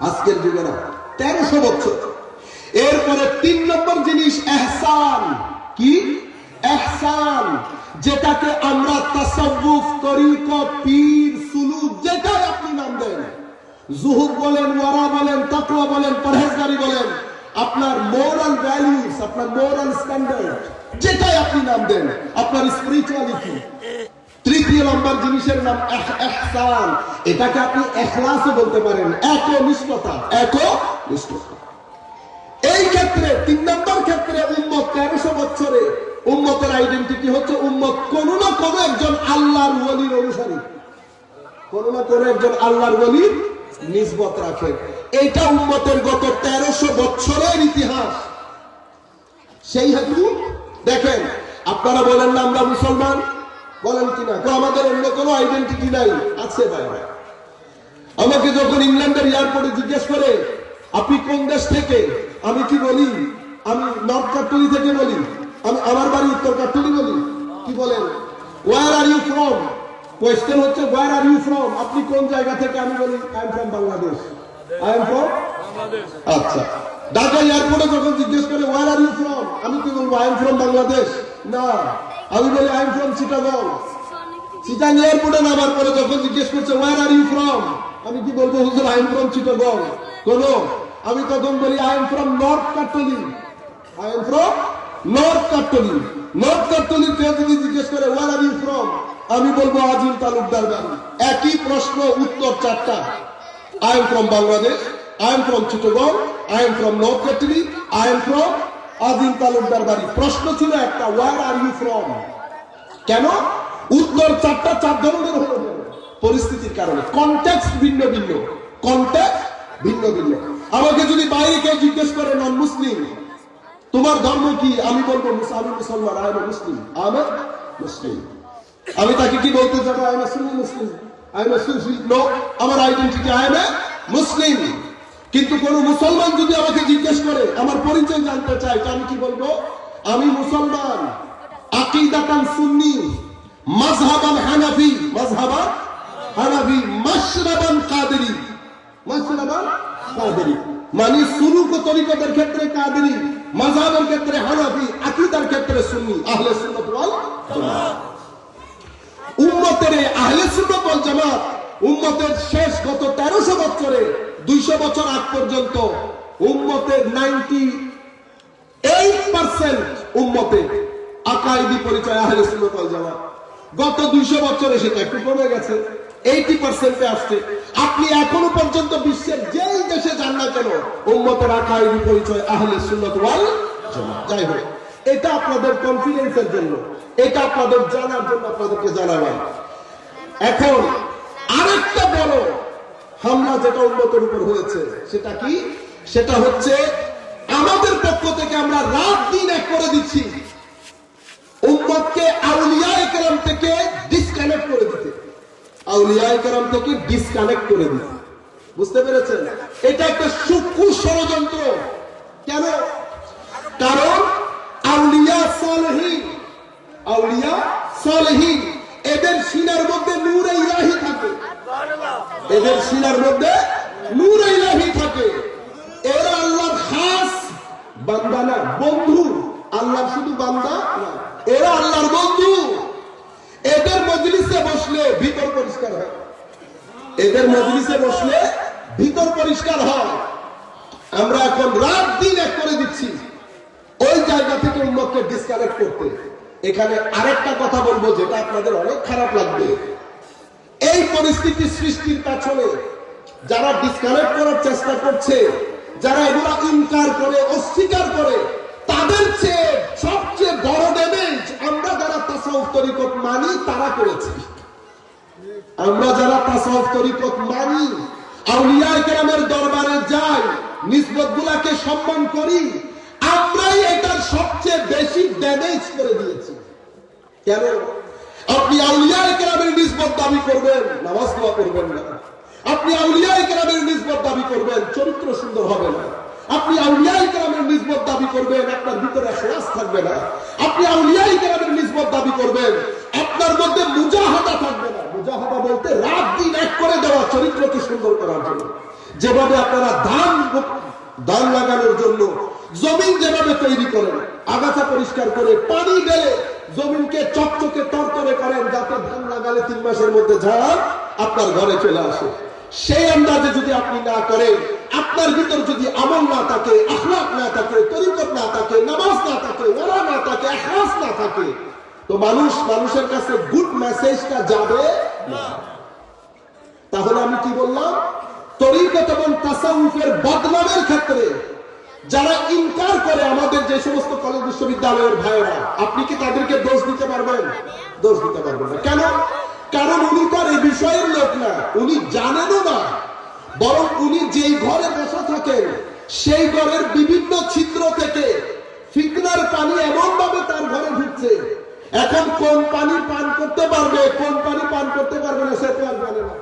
আজকের যুগে না, 1300 বছর। এরপরে 3 নম্বর জিনিস ইহসান। কি? ইহসান, যেটাকে আমরা তাসাউফ, তরিকত, পীর, সুলুক, যেটাই আপনি নাম দেন, জুহুদ বলেন, ওয়ারা বলেন, তাকওয়া বলেন, পরহেজগারি বলেন, আপনার মোরাল ভ্যালুস, আপনার মোরাল স্ট্যান্ডার্ড, যেটাই আপনি নাম দেন, আপনার স্পিরিচুয়ালিটি। 3 নম্বর জিনিসের নাম ইহসান। এটাকে আপনি ইখলাসও বলতে পারেন, একনিষ্ঠতা, একনিষ্ঠতা। এই ক্ষেত্রে 3 নম্বর ক্ষেত্রে উম্মত 1300 বছরে উম্মতের আইডেন্টিটি হচ্ছে উম্মত কোন না কোন একজন আল্লাহর ওলির অনুসারী, কোন না কোন একজন আল্লাহর ওলির নিসবত রাখে। এটা উম্মতের গত 1300 বছরের ইতিহাস। সেই হেতু দেখেন, আপনারা বলেন না আমরা মুসলমান, বলেন কিনা? তো আমাদের অন্য কোনো আইডেন্টিটি নাই। আছে ভাই। আমাকে যখন ইংল্যান্ডের এয়ারপোর্টে জিজ্ঞেস করে আপনি কোন দেশ থেকে, আমি কি বলি? আমি নর্থ কাট্টলি থেকে বলি, আমি আমার বাড়ি উত্তর কাট্টলি বলি। কি বলেন? Where are you from? Question হচ্ছে ওয়ার আর ইউ ফ্রম, আপনি কোন জায়গা থেকে? আমি বলি I am from Bangladesh. I am from Bangladesh. আচ্ছা, ঢাকা এয়ারপোর্টে যখন জিজ্ঞেস করে ওয়ার আর ইউ ফ্রম, আমি কি বলবো? I am from Bangladesh? না, আমি বলি I am from Chittagong. Chittagong এয়ারপোর্টে নামার পরে যখন জিজ্ঞেস করছে ওয়ার আর ইউ ফ্রম, আমি কি বলবো? হুজুর আই এম ফ্রম চিটাগং। কোন, আমি তখন বলি I am from north Kattali. I am from north Kattali. North কাট্টলির কেউ যদি জিজ্ঞেস করে ওয়ার আর ইউ ফ্রম, আমি বলবো আজিম তালুকদার বাড়ি। একই প্রশ্ন, উত্তর 4টা। I am from Bangladesh, I am from Chittagong, I am from north Kattali, I am from Azim Talukdar বাড়ি। প্রশ্ন ছিল একটা, ওয়ার আর ইউ ফ্রম। কেন? উত্তর 4টা 4 ধরনের হলো পরিস্থিতির কারণে। কনটেক্সট ভিন্ন ভিন্ন, কনটেক্সট ভিন্ন ভিন্ন। আমাকে যদি বাইরে কেউ জিজ্ঞেস করে নন মুসলিম, তোমার ধর্ম কি? আমি বলবো আমি মুসলমান, I am Muslim, I am Muslim. আমি তাকে কি বলতে যাবো? I am Sunni Muslim, I am Sufi? No, আমার আইডেন্টিটি আই এম মুসলিম। কিন্তু কোন মুসলমান যদি আমাকে জিজ্ঞেস করে, আমার পরিচয় জানতে চায়, তো আমি কি বলবো? আমি মুসলমান, আকীদাতান সুন্নি, মাযহাবান হানাফি, মাযহাবান হানাফি, মাশরাবান কাদেরি, মাশরাবান কাদেরি। মানে সুলুক ও তরিকতের ক্ষেত্রে কাদেরি, মাযহাবের ক্ষেত্রে হানাফি, আকীদার ক্ষেত্রে সুন্নি, আহলে সুন্নাত ওয়াল জামাত। উম্মতের আহলে সুন্নাত ওয়াল জামাত উম্মতের শেষ গত 1300 বছরে 200 বছর আগ পর্যন্ত উম্মতের 98% উম্মতের আকাইদি পরিচয় আহলে সুন্নাত ওয়াল জামাত। গত 200 বছরে সেটা একটু কমে গেছে, 80% আসছে। আপনি এখনো পর্যন্ত বিশ্বের যেই দেশে যান না কেন, উম্মতের আকাইদি পরিচয় আহলে সুন্নাত ওয়াল জামাত। যাই হোক, এটা আপনাদের কনফিডেন্সের জন্য, এটা আপনাদের জানার জন্য আপনাদেরকে জানালাম। এখন আরেকটা বড় হামলা যেটা উম্মতের উপর হয়েছে, সেটা কি? সেটা হচ্ছে আমাদের পক্ষ থেকে আমরা রাত দিন এক করে দিচ্ছি উম্মতকে আউলিয়ায়ে কেরাম থেকে ডিসকানেক্ট করে দিতে, আউলিয়ায়ে কেরাম থেকে ডিসকানেক্ট করে দিতে। বুঝতে পেরেছেন? এটা একটা সূক্ষ্ম ষড়যন্ত্র। কেন? কারণ আউলিয়া সালেহীন, আউলিয়া সালেহীন এদের সিনার মধ্যে নূরে ইলাহি থাকে, এদের সিনার মধ্যে নূরে ইলাহি থাকে। এরা আল্লাহর খাস বান্দা না, বন্ধু। আল্লাহর শুধু বান্দা না, এরা আল্লাহর বন্ধু। এদের মজলিসে বসলে ভিতর পরিষ্কার হয়, এদের মজলিসে বসলে ভিতর পরিষ্কার হয়। আমরা এখন রাত দিন এক করে দিচ্ছি ওই জায়গা থেকে উম্মতকে ডিসকানেক্ট করতে। এখানে আরেকটা কথা বলবো যেটা আপনাদের অনেক খারাপ লাগবে। এই পরিস্থিতি সৃষ্টির পেছনে যারা ডিসকানেক্ট করার চেষ্টা করছে, যারা এগুলা ইনকার করে, অস্বীকার করে, তাদের চেয়ে সবচেয়ে বড় ড্যামেজ আমরা যারা তাসাউফ তরিকত মানি তারা করেছি। আমরা যারা তাসাউফ তরিকত মানি, আউলিয়ায়ে কেরামের দরবারে যাই, নিসবতগুলোকে সম্মান করি, আমরাই এটার সবচেয়ে বেশি ড্যামেজ করে দিয়েছি। কেন? আপনি আউলিয়ায়ে কেরামের নিসবত দাবি করবেন, নামাজ দোয়া করবেন না। আপনি আউলিয়ায়ে কেরামের নিসবত দাবি করবেন, চরিত্র সুন্দর হবে না। আপনি আউলিয়ায়ে কেরামের নিসবত দাবি করবেন, আপনার ভিতরে ইখলাস থাকবে না। আপনি আউলিয়ায়ে কেরামের নিসবত দাবি করবেন, আপনার মধ্যে মুজাহাদা থাকবে না। মুজাহাদা বলতে রাত দিন এক করে দেওয়া, চরিত্রকে সুন্দর করার জন্য। যেভাবে আপনারা ধান লাগানোর জন্য জমিন যেভাবে তৈরি করেন, আগাছা পরিষ্কার করে পানি ঢেলে জমিনকে চকচকে তরতরে করেন, যাতে ধান লাগালে 3 মাসের মধ্যে ধান আপনার ঘরে চলে আসে। সেই আন্দাজে যদি আপনি না করেন, আপনার ভিতর যদি আমল না থাকে, আখলাক না থাকে, তরিকত না থাকে, নামাজ না থাকে, ওয়ারা না থাকে, ইখলাস না থাকে, তো মানুষের কাছে গুড মেসেজটা যাবে না। তাহলে আমি কি বললাম? তরিকত এবং তাসাউফের বদনামের ক্ষেত্রে যারা ইনকার করে, আমাদের যে সমস্ত কলেজ বিশ্ববিদ্যালয়ের ভাইয়েরা, আপনি কি তাদেরকে দোষ দিতে পারবেন? দোষ দিতে পারবেন না। কেন? কারণ উনি তো এই বিষয়ের লোক না, উনি জানেনও না। বরং উনি যেই ঘরে বসে থাকেন, সেই ঘরের বিভিন্ন ছিদ্র থেকে ফিতনার পানি এমন ভাবে তার ঘরে ঢুকছে, এখন কোন পানি পান করতে পারবে, কোন পানি পান করতে পারবে না, সে তো আর জানে না।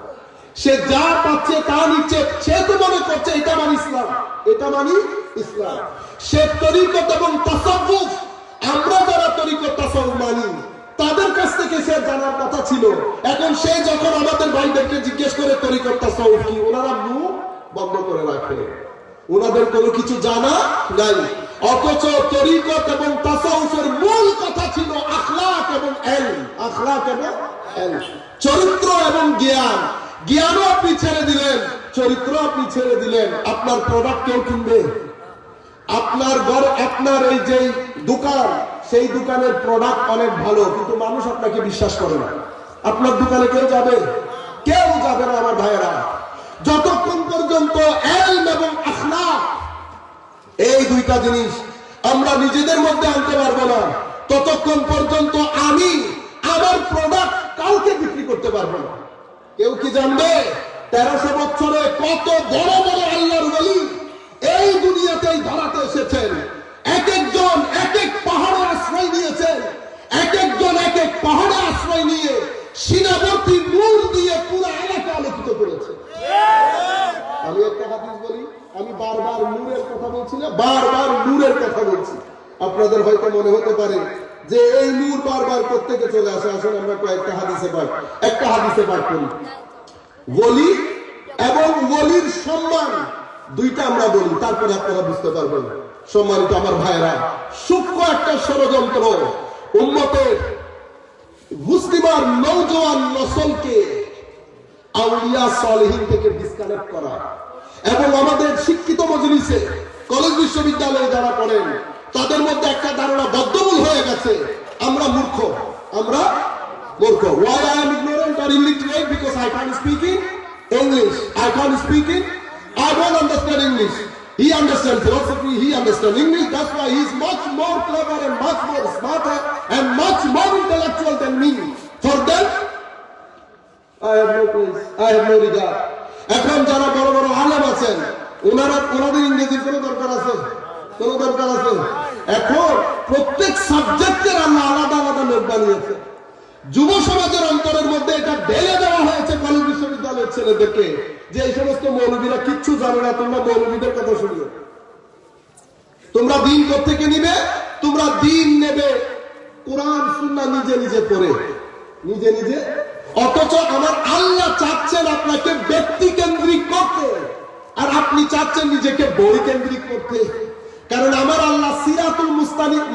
সে যা পাচ্ছে তা নিচ্ছে, সে তো মনে করছে এটা মানে ইসলাম, এটা মানে ইসলাম। সে তরিকত এবং তাসাউফ, আমরা যারা তরিকত তাসাউফ মানি, তাদের কাছ থেকে সে জানার কথা ছিল। এখন সে যখন আমাদের ভাইদেরকে জিজ্ঞেস করে তরিকত তাসাউফ কি, ওনারা মুখ বন্ধ করে রাখে, ওনাদের কোনো কিছু জানা নাই। অথচ তরিকত এবং তাসাউফের মূল কথা ছিল আখলাক এবং ইলম, আখলাক এবং ইলম, চরিত্র এবং জ্ঞান। জ্ঞানও আপনি ছেড়ে দিলেন, চরিত্র আপনি ছেড়ে দিলেন, আপনার প্রোডাক্ট কেউ কিনবে? আপনার ঘর, আপনার এই যে দোকান, সেই দোকানের প্রোডাক্ট অনেক ভালো, কিন্তু মানুষ আপনাকে বিশ্বাস করে না। আপনার দোকানে কেউ যাবে? কেউ যাবে না আমার ভাইয়েরা। যতক্ষণ পর্যন্ত ইলম এবং আখলাক, এই দুইটা জিনিস আমরা নিজেদের মধ্যে আনতে পারবো না, ততক্ষণ পর্যন্ত আমি আমার প্রোডাক্ট কাউকে বিক্রি করতে পারবো না। কেউ কি জানবে 1300 বছরে কত বড় বড় আল্লাহর ওলি এই দুনিয়াতেই ধরাতে এসেছেন? এক একজন এক এক পাহাড়ে আশ্রয় নিয়েছেন, এক একজন এক এক পাহাড়ে আশ্রয় নিয়ে সীমাবর্তী নূর দিয়ে পুরো এলাকা আলোকিত করেছে। আমি একটা হাদিস বলি, আমি বারবার নূরের কথা বলছি না, বারবার নূরের কথা বলছি। আপনাদের হয়তো মনে হতে পারে যে এই নূর বারবার প্রত্যেকে চলে আসে। আসলে আমরা কয়েকটা হাদিসে পাই, একটা হাদিসে পাঠ করি। ওলি এবং ওলির সম্মান দুইটা আমরা বলি, তারপরে আপনারা বুঝতে পারবেন। সম্মানিত আমার ভাইয়েরা, সূক্ষ্ম একটা ষড়যন্ত্র উম্মতের মুসলিমার নওজোয়ান নসলকে আউলিয়া সালেহীন থেকে ডিসকানেক্ট করা, এবং আমাদের শিক্ষিত মজলিসে কলেজ বিশ্ববিদ্যালয়ে যারা পড়েন তাদের মধ্যে একটা ধারণা বদ্ধমূল হয়ে গেছে, আমরা মূর্খ, আমরা মূর্খ। Why I am ignorant or illiterate? Because I can't speak in English. I can't speak in, I don't understand English. He understands philosophy, he understands English. That's why he is much more clever and much more smarter and much more intellectual than me. For them, I have no place, I have no regard. এখন যারা বড় বড় আলেম আছেন, ওনাদের ইংরেজির কোনো দরকার আছে? কোনো দরকার আছে? এখন প্রত্যেক সাবজেক্টের আল্লাহ আলাদা আলাদা লোক বানিয়েছে। যুব সমাজের অন্তরের মধ্যে এটা ঢেলে দেওয়া হয়েছে কলেজ বিশ্ববিদ্যালয়ের ছেলেদেরকে, যে এই সমস্ত মৌলবীরা কিচ্ছু জানে না, তোমরা মৌলবীদের কথা শুনিও। তোমরা দিন কোত্থেকে নিবে? তোমরা দিন নেবে কোরআন সুন্নাহ নিজে নিজে পড়ে, নিজে নিজে। অথচ আমার আল্লাহ চাচ্ছেন আপনাকে ব্যক্তি কেন্দ্রিক করতে, আর আপনি চাচ্ছেন নিজেকে বই কেন্দ্রিক করতে। কারণ আমার আল্লাহ সিরাতুল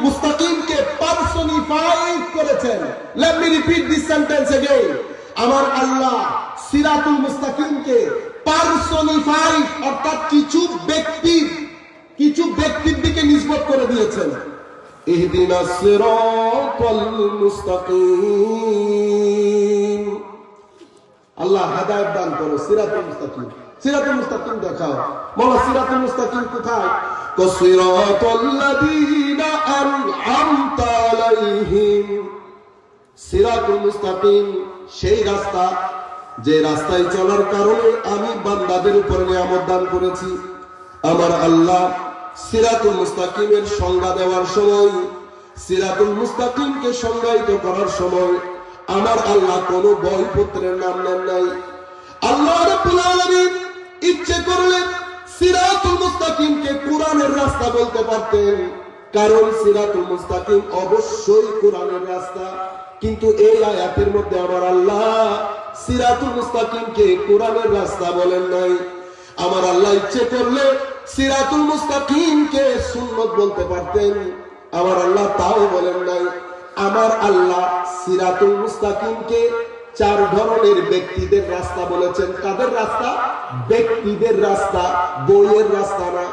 মুস্তাকিমকে পার্সনিফাইড করেছেন। Let me repeat this sentence again. আমার আল্লাহ সিরাতুল মুস্তাকিমকে পার্সোনিফাইড, অর্থাৎ কিছু ব্যক্তির দিকে নিসবত করে দিয়েছেন। ইহদিনাস সিরাতাল মুস্তাকিম, আল্লাহ হেদায়েত দান করো। সিরাতুল মুস্তাকিম, সিরাতুল মুস্তাকিম দেখাও। মাওলা সিরাতুল মুস্তাকিম কোথায়? তো সিরাতাল্লাযীনা আন'আমতা আলাইহিম, সিরাতুল মুস্তাকিম সেই রাস্তা যে রাস্তায় চলার কারণে আমি বান্দাদের উপর নিয়ামত দান করেছি। আমার আল্লাহ সিরাতুল মুস্তাকিমের সংজ্ঞা দেওয়ার সময়, সিরাতুল মুস্তাকিমকে সংজ্ঞায়িত করার সময় আমার আল্লাহ কোন বইপত্রের নাম নেন নাই। আল্লাহ রাব্বুল আলামিন ইচ্ছে করলে সিরাতুল মুস্তাকিমকে কোরআনের রাস্তা বলতে পারতেন, কারণ সিরাতুল মুস্তাকিম অবশ্যই কোরআনের রাস্তা। কিন্তু এই আয়াতের মধ্যে আমার আল্লাহ সিরাতুল মুস্তাকিমকে কোরআনের রাস্তা বলেন নাই। আমার আল্লাহ ইচ্ছে করলে সিরাতুল মুস্তাকিমকে সুন্নাত বলতে পারতেন, আমার আল্লাহ তাও বলেন নাই। আমার আল্লাহ সিরাতুল মুস্তাকিমকে চার ধরনের ব্যক্তিদের রাস্তা বলেছেন। কাদের রাস্তা? ব্যক্তিদের রাস্তা, বইয়ের রাস্তা না।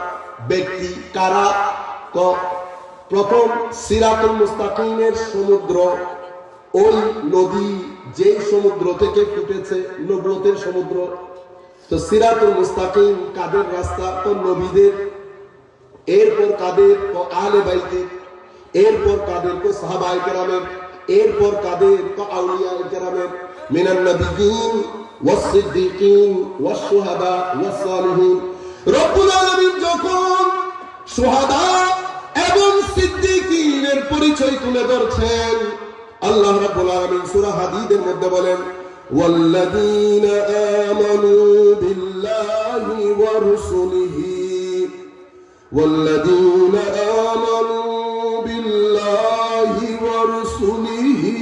ব্যক্তি কারা? প্রথম সিরাতুল মুস্তাকিমের সমুদ্র, ওই নদী যেই সমুদ্র থেকে ফুটেছে, নবুয়তের সমুদ্র। তো সিরাতুল মুস্তাকিম কাদের রাস্তা? তো নবীদের। এরপর কাদের? তো আলে বাইতের। এরপর কাদের? তো সাহাবায়ে কেরামের। এরপর কাদের? তো আউলিয়ায়ে কেরামের, মিনান নবিয়্যিন ওয়াস সিদ্দিকিন ওয়াস শুহাদা ওয়াস সালিহিন। রব্বুল আলামিন যখন শুহাদা এবং সিদ্দিকিনের পরিচয় তুলে ধরছেন, আল্লাহ রাব্বুল আলামিন সূরা হাদীদের মধ্যে বলেন, ওয়াল্লাযীনা আমানু বিল্লাহি ওয়া রাসূলিহি, ওয়াল্লাযীনা আমানু বিল্লাহি ওয়া রাসূলিহি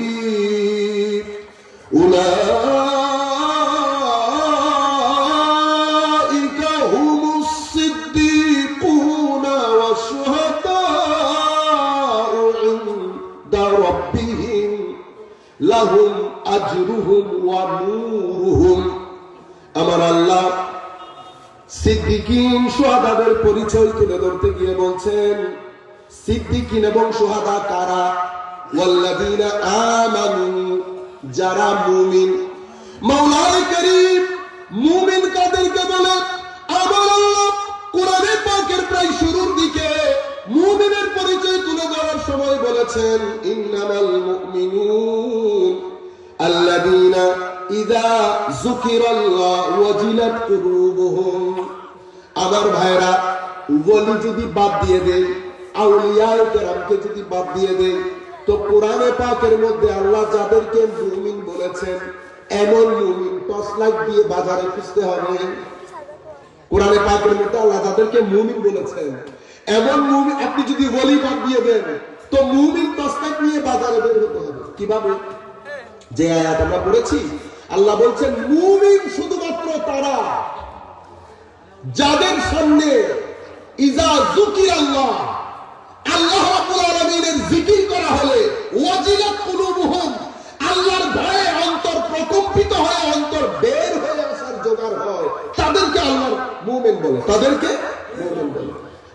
উলাইকা হুমুস সিদ্দিকুনা ওয়াশ শুহাদাউ ইনদা রাব্বিহিম লাহুম আজরুহুম ওয়া নূরুহুম। আমার আল্লাহ সিদ্দিকিন শুহাদাদের পরিচয় তুলে ধরতে গিয়ে বলছেন, সিদ্দিকিন এবং শুহাদা কারা? ওয়াল্লাযীনা আমানু, যারা মুমিন। মাওলানা কারীম মুমিন কাদেরকে বলে? আমার আল্লাহ কোরআনে পাকের প্রায় শুরুর দিকে মুমিনের পরিচয় তুলে ধরার সময় বলেছেন, ইন্নামাল মুমিনুন আল্লাযীনা ইযা যুকিরাল্লাহু ওয়াজিলাত কুলুবুহুম। আমার ভাইরা, ওলি যদি বাদ দিয়ে দেয়, আউলিয়ায়ে কেরামকে যদি বাদ দিয়ে দেয়, তো কোরআনে পাকের মধ্যে আল্লাহ যাদেরকে মুমিন বলেছেন, এমন মুমিন টর্চ লাইট দিয়ে বাজারে খুঁজতে হবে। কোরআনে পাকের মধ্যে আল্লাহ যাদেরকে মুমিন বলেছেন, এমন মুমিন আপনি যদি ওলি বাদ দিয়ে দেন, তো মুমিন টর্চ লাইট নিয়ে বাজারে বের হতে হবে। কিভাবে? যে আয়াত আমরা পড়েছি, আল্লাহ বলছেন মুমিন শুধুমাত্র তারা যাদের সামনে ইজা যুকিরাল্লাহ, আল্লাহ রাব্বুল আলামিনের জিকির করা হলে, ওয়াজিলাত কুলুবুহুম, আল্লাহর ভয়ে অন্তর প্রকম্পিত হয়, অন্তর বের হয়ে আসার জোগাড় হয়, তাদেরকে আল্লাহর মুমিন বলে, তাদেরকে মুমিন বলে।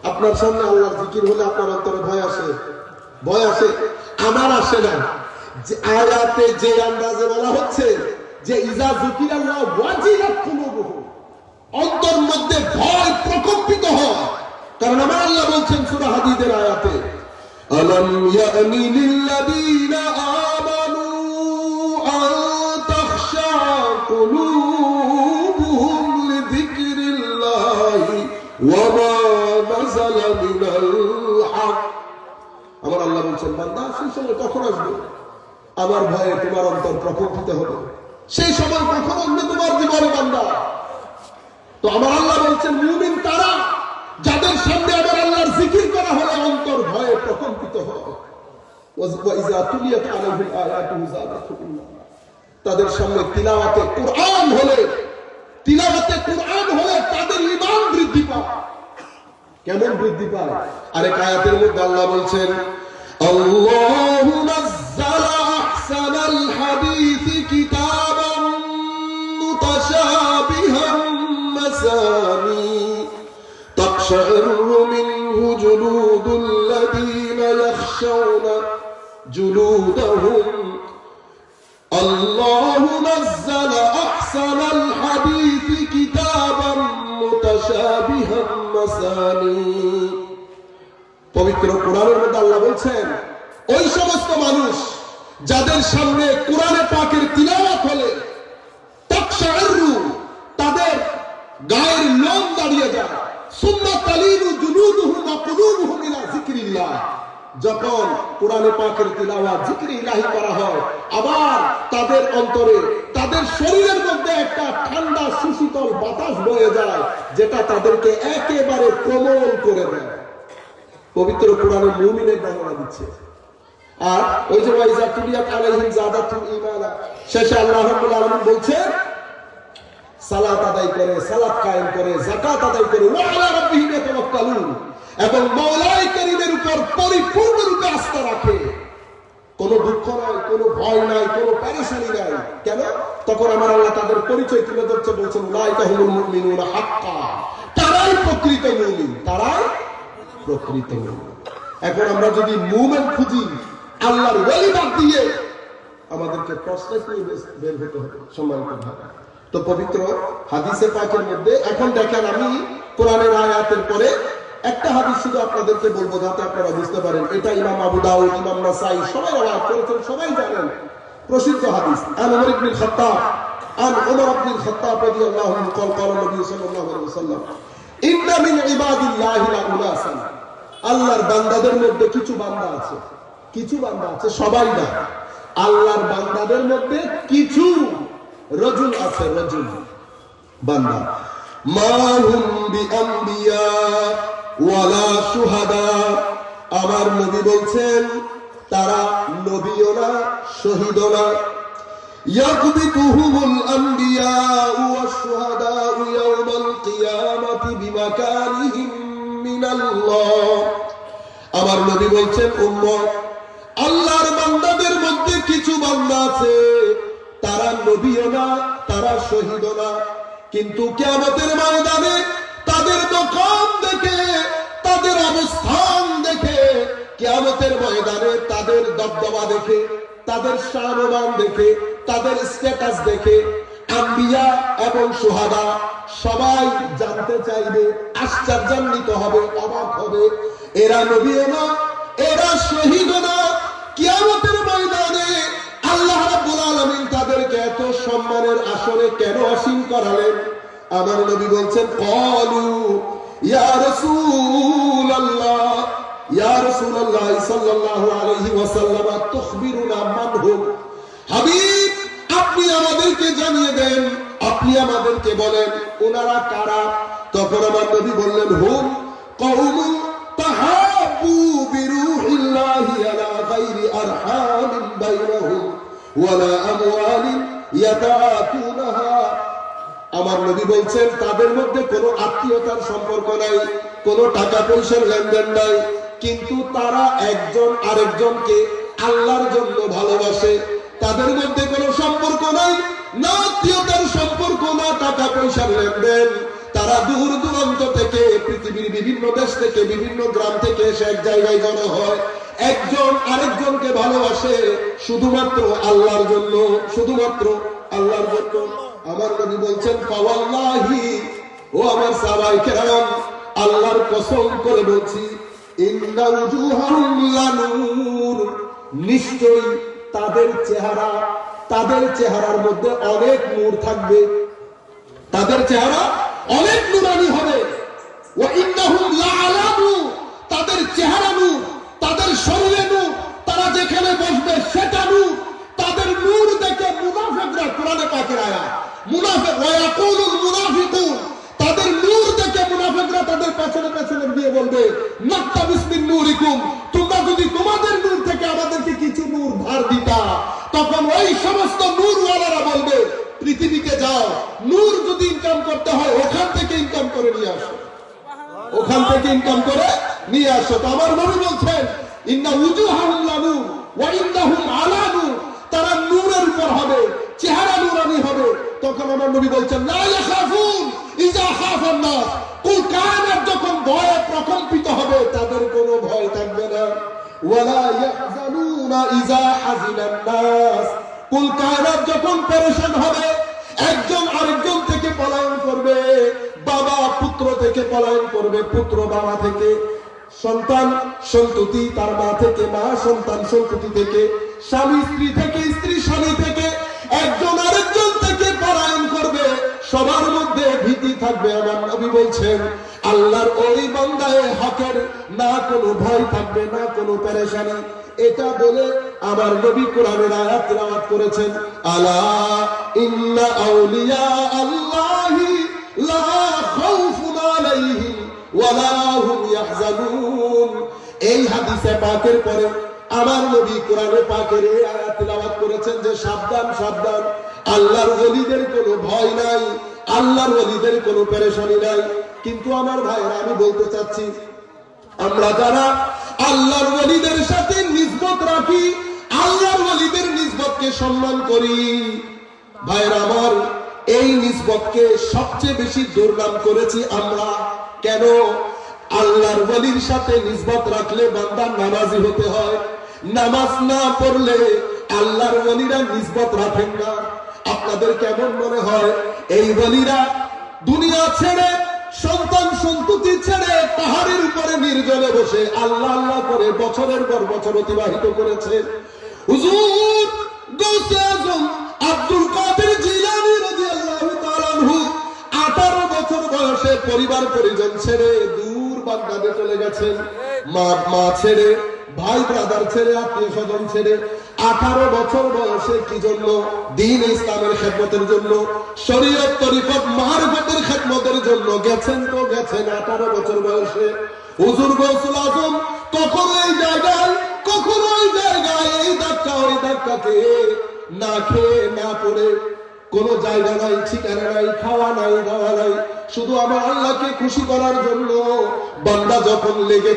আপনার সামনে আল্লাহর জিকির হলে আপনার অন্তরে ভয় আসে? ভয় আসে? আমার আসে না। যে আয়াতে যে আন্দাজে বলা হচ্ছে যে ইজা যুকিরাল্লাহ ওয়াজিলাত কুলুবুহুম, অন্তর মধ্যে ভয় প্রকম্পিত হয়। কারণ আমার আল্লাহ বলছেন সূরা হাদীদের আয়াতে, আলাম ইয়ানি লিল্লাযীনা আমানু আন তাখশা কুলুবুহুম লিযিকরিল্লাহি ওয়া মা নাযালা মিনাল হক। আমার আল্লাহ বলছেন, বান্দা সেই সময় কখন আসবে? আমার ভয়ে তোমার অন্তর প্রকম্পিত হবে। সেই সময় কখন আসবে তোমার জীবনে বান্দা? তো আমার আল্লাহ বলছেন মুমিন তারা যাদের সামনে আমার আল্লাহর জিকির করা হলে অন্তর ভয়ে প্রকম্পিত হয়। ওয়াইজা তুলিয়াত আলাইহিম আয়াতুহু যাদাতুহুম, তাদের সামনে তিলাওয়াতে কুরআন হলে, তিলাওয়াতে কুরআন হলে তাদের ঈমান বৃদ্ধি পায়। কেমন বৃদ্ধি পায়? আরেক আয়াতের মধ্যে আল্লাহ বলছেন, আল্লাহু নাযালা আহসানাল হাদীসি কিতাবান মুতাশাবিহান الذين يخشون جلودهم الله نزل أحسن الحديث كتابا متشابها مثاني পবিত্র কোরআনের মধ্যে আল্লাহ বলছেন ওই সমস্ত মানুষ যাদের সামনে কোরআনে পাকের তিলাওয়াত হলে তাকশাইরু তাদের গায়ের লোম দাঁড়িয়ে যায় সুম্মা তালিনু জুলুদুহুম ওয়া কুলুবুহুম ইলা যিকরিল্লাহ যখন কোরআনে পাকের তিলাওয়াত যিকরে ইলাহি করা হয় আবার তাদের অন্তরে তাদের শরীরের মধ্যে একটা ঠান্ডা সুশীতল বাতাস বয়ে যায় যেটা তাদেরকে একেবারে কোমল করে দেয় পবিত্র কোরআনে মুমিনের বর্ণনা দিচ্ছে আর ওই যে ওয়াইজা তুলিয়াত আলাইহিম যাদাতুম ঈমানা শেষে আল্লাহ রাব্বুল আলামিন বলছেন সালাত আদায় করে সালাত কায়েম করে যাকাত আদায় করে ওয়া আলা রাব্বিহিম ইয়াতাওয়াক্কালুন এবং মাওলাই কারীমের উপর পরিপূর্ণরূপে আস্থা রাখে কোনো দুঃখ নাই কোনো ভয় নাই কোনো পেরেশানি নাই কেন তখন আমার আল্লাহ তাদের পরিচয় তুলে ধরছে বলছেন উলাইকা হুমুল মুমিনুনা হাক্কা তারাই প্রকৃত মুমিন তারাই প্রকৃত মুমিন এখন আমরা যদি মুমিন খুঁজি আল্লাহর ওলি বাদ দিয়ে আমাদেরকে প্রশ্নে বের হতে হবে সম্মানিত ভাই তো পবিত্র হাদিসে পাকের মধ্যে এখন দেখেন আমি কোরআনের আয়াতের পরে একটা হাদিস শুধু আপনাদেরকে বলবো যাতে আপনারা বুঝতে পারেন এটা ইমাম আবু দাউদ ইমাম নাসাই সবাই আওয়াজ করেছেন সবাই জানেন প্রসিদ্ধ হাদিস আন ওমর ইবনে খাত্তাব রাদিয়াল্লাহু আনহু قال قال النبي صلى الله عليه وسلم ان من عباد الله لاناسا আল্লাহর বান্দাদের মধ্যে কিছু বান্দা আছে সবাই না আল্লাহর বান্দাদের মধ্যে কিছু রজুল আছে রজুল বান্দা মাহুম বিআম্বিয়া ওয়ালা শুহাদা আমার নবী বলছেন তারা নবীও না শহীদও না ইয়াকবিতুহুমুল আম্বিয়া ওয়াশ শুহাদা ইয়াওমাল কিয়ামাতি বিমাকানিহিম মিনাল্লাহ আমার নবী বলছেন উম্মত আল্লাহর বান্দাদের মধ্যে কিছু বান্দা আছে তারা নবীও না তারা শহীদও না কিন্তু কিয়ামতের ময়দানে তাদের দোকান দেখে তাদের অবস্থান দেখে কিয়ামতের ময়দানে তাদের দবদবা দেখে তাদের শানমান দেখে তাদের স্ট্যাটাস দেখে আম্বিয়া এবং শুহাদা সবাই জানতে চাইবে আশ্চর্যান্বিত হবে অবাক হবে এরা নবীও না এরা শহীদও না কিয়ামতের ময়দানে আল্লাহ রাব্বুল আলামিন তাদেরকে এত সম্মানের আসরে কেন আসীন করালেন আমার নবী বলছেন ক্বালু ইয়া রাসূলুল্লাহ সাল্লাল্লাহু আলাইহি ওয়াসাল্লাম তুখবিরুনা মান হুম হাবিব আপনি আমাদেরকে জানিয়ে দেন আপনি আমাদেরকে বলেন ওনারা কারা তখন আমার নবী বললেন হুম কওমুন তাহাব্বু বিরূহিল্লাহি আলা গায়রি আরহামিন বাইনাহুম ওয়ালা আমওয়ালিন ইয়াতাকুনাহা আমার নবী বলছেন তাদের মধ্যে কোনো আত্মীয়তার সম্পর্ক নাই কোনো টাকা পয়সার লেনদেন নাই কিন্তু তারা একজন আরেকজনকে আল্লাহর জন্য ভালোবাসে তাদের মধ্যে কোনো সম্পর্ক নাই না আত্মীয়তার সম্পর্ক না টাকা পয়সার লেনদেন তারা দূর দূরান্ত থেকে পৃথিবীর বিভিন্ন দেশ থেকে বিভিন্ন গ্রাম থেকে এসে এক জায়গায় জড়ো হয় একজন আরেকজনকে ভালোবাসে শুধুমাত্র আল্লাহর জন্য শুধুমাত্র আল্লাহর জন্য আমার নবী বলছেন ফাওয়াল্লাহি ও আমার সাহাবায়ে কেরাম আল্লাহর কসম করে বলছি ইন্না উজুহাহুম লানুর নিশ্চয়ই তাদের চেহারার মধ্যে অনেক নূর থাকবে তাদের চেহারা অনেক নূরানি হবে ওয়া ইন্নাহুম লাআলামু তাদের চেহারা নূর তাদের শরীরে নূর তারা যেখানে বসবে সেটা নূর তাদের নূর দেখে মুনাফিকরা কোরআনে পাকের আয়াত মুনাফিক ওয়া ইয়াকুলুল মুনাফিকুন তাদের নূর দেখে মুনাফিকরা তাদের পেছনে পেছনে গিয়ে বলবে নাক্তাবিস মিন নূরিকুম তোমরা যদি তোমাদের নূর থেকে আমাদেরকে কিছু নূর ধার দিতা তখন ওই সমস্ত নূরওয়ালারা বলবে পৃথিবীতে যাও নূর যদি ইনকাম করতে হয় ওখান থেকে ইনকাম করে নিয়ে আসো ওখান থেকে ইনকাম করে নিয়ে আসো তো আমার নবী বলছেন ইন্না উজুহাহুম লানুর ওয়া ইন্নাহুম আলা নূর তারা নূরের উপর হবে চেহারা নূরানি হবে তখন আমার নবী বলছেন লা ইয়াখাফুন ইজা খাফান নাস কুল কায়নাত যখন ভয়ে প্রকম্পিত হবে তাদের কোনো ভয় থাকবে না ওয়ালা ইয়াহজানুনা ইযা হাজিনান নাস। কুল কায়নাত যখন পেরেশান হবে, একজন আরেকজন থেকে পলায়ন করবে, বাবা পুত্র থেকে পলায়ন করবে, পুত্র বাবা থেকে, সন্তান সন্ততি তার মা থেকে, মা সন্তান সন্ততি থেকে, স্বামী স্ত্রী থেকে, স্ত্রী স্বামী থেকে, একজন আরেকজন থেকে পলায়ন করবে। সবার মধ্যে ভীতি থাকবে। আমার নবী বলছেন আল্লাহর ওই বান্দায়ে হকের না কোনো ভয় থাকবে, না কোনো পেরেশানি। এটা বলে আমার নবী কোরআনের আয়াত তেলাওয়াত করেছেন, আলা ইন্না আউলিয়া আল্লাহি লা খাউফুন আলাইহিম ওয়ালা হুম ইয়াহজানুন। এই হাদিসে পাকের পরে আমার নবী কোরআনে পাকের এই আয়াত তেলাওয়াত করেছেন যে সাবধান সাবধান, আল্লাহর ওলিদের কোনো ভয় নাই, আল্লাহর ওলিদের কোনো পেরেশানি নাই। কিন্তু আমার ভাইরা, আমি বলতে চাচ্ছি, আমরা যারা আল্লাহর ওলিদের সাথে নিসবত রাখি, আল্লাহর ওলিদের নিসবতকে সম্মান করি, ভাইরা আমার, এই নিসবতকে সবচেয়ে বেশি দুর্নাম করেছি আমরা। কেন? আল্লাহর ওলির সাথে নিসবত রাখলে বান্দা নামাজি হতে হয়, নামাজ না পড়লে আল্লাহর ওলিরা নিসবত রাখেন না। আপনাদের কেমন মনে হয় এই ওলিরা দুনিয়া ছেড়ে, সন্তান সন্ততি ছেড়ে পাহাড়ের উপরে নির্জনে বসে আল্লাহ আল্লাহ করে বছরের পর বছর অতিবাহিত করেছে? হুজুর গৌসে আজম আব্দুল কাদের জিলানী রাদিয়াল্লাহু তাআলা আনহু 18 বছর বয়সে পরিবার পরিজন ছেড়ে দূর বাগদাদে চলে গেছেন। মা ছেড়ে, ভাই ব্রাদার ছেড়ে, আত্মীয় স্বজন ছেড়ে 18 বছর বয়সে কি জন্য? দ্বীন ইসলামের খেদমতের জন্য, শরীয়ত তরিকত মারফতের খেদমতের জন্য গেছেন। তো গেছেন 18 বছর বয়সে। হুজুর গৌসুল আজম কখনো এই জায়গায়, কখনো ওই জায়গায়, এই ধাক্কা ওই ধাক্কাকে না খেয়ে না পড়ে, কোন জায়গা নাই, ঠিকানা নাই, খাওয়া নাই, দাওয়া নাই, শুধু আমার আল্লাহকে খুশি করার জন্য বান্দা যখন লেগে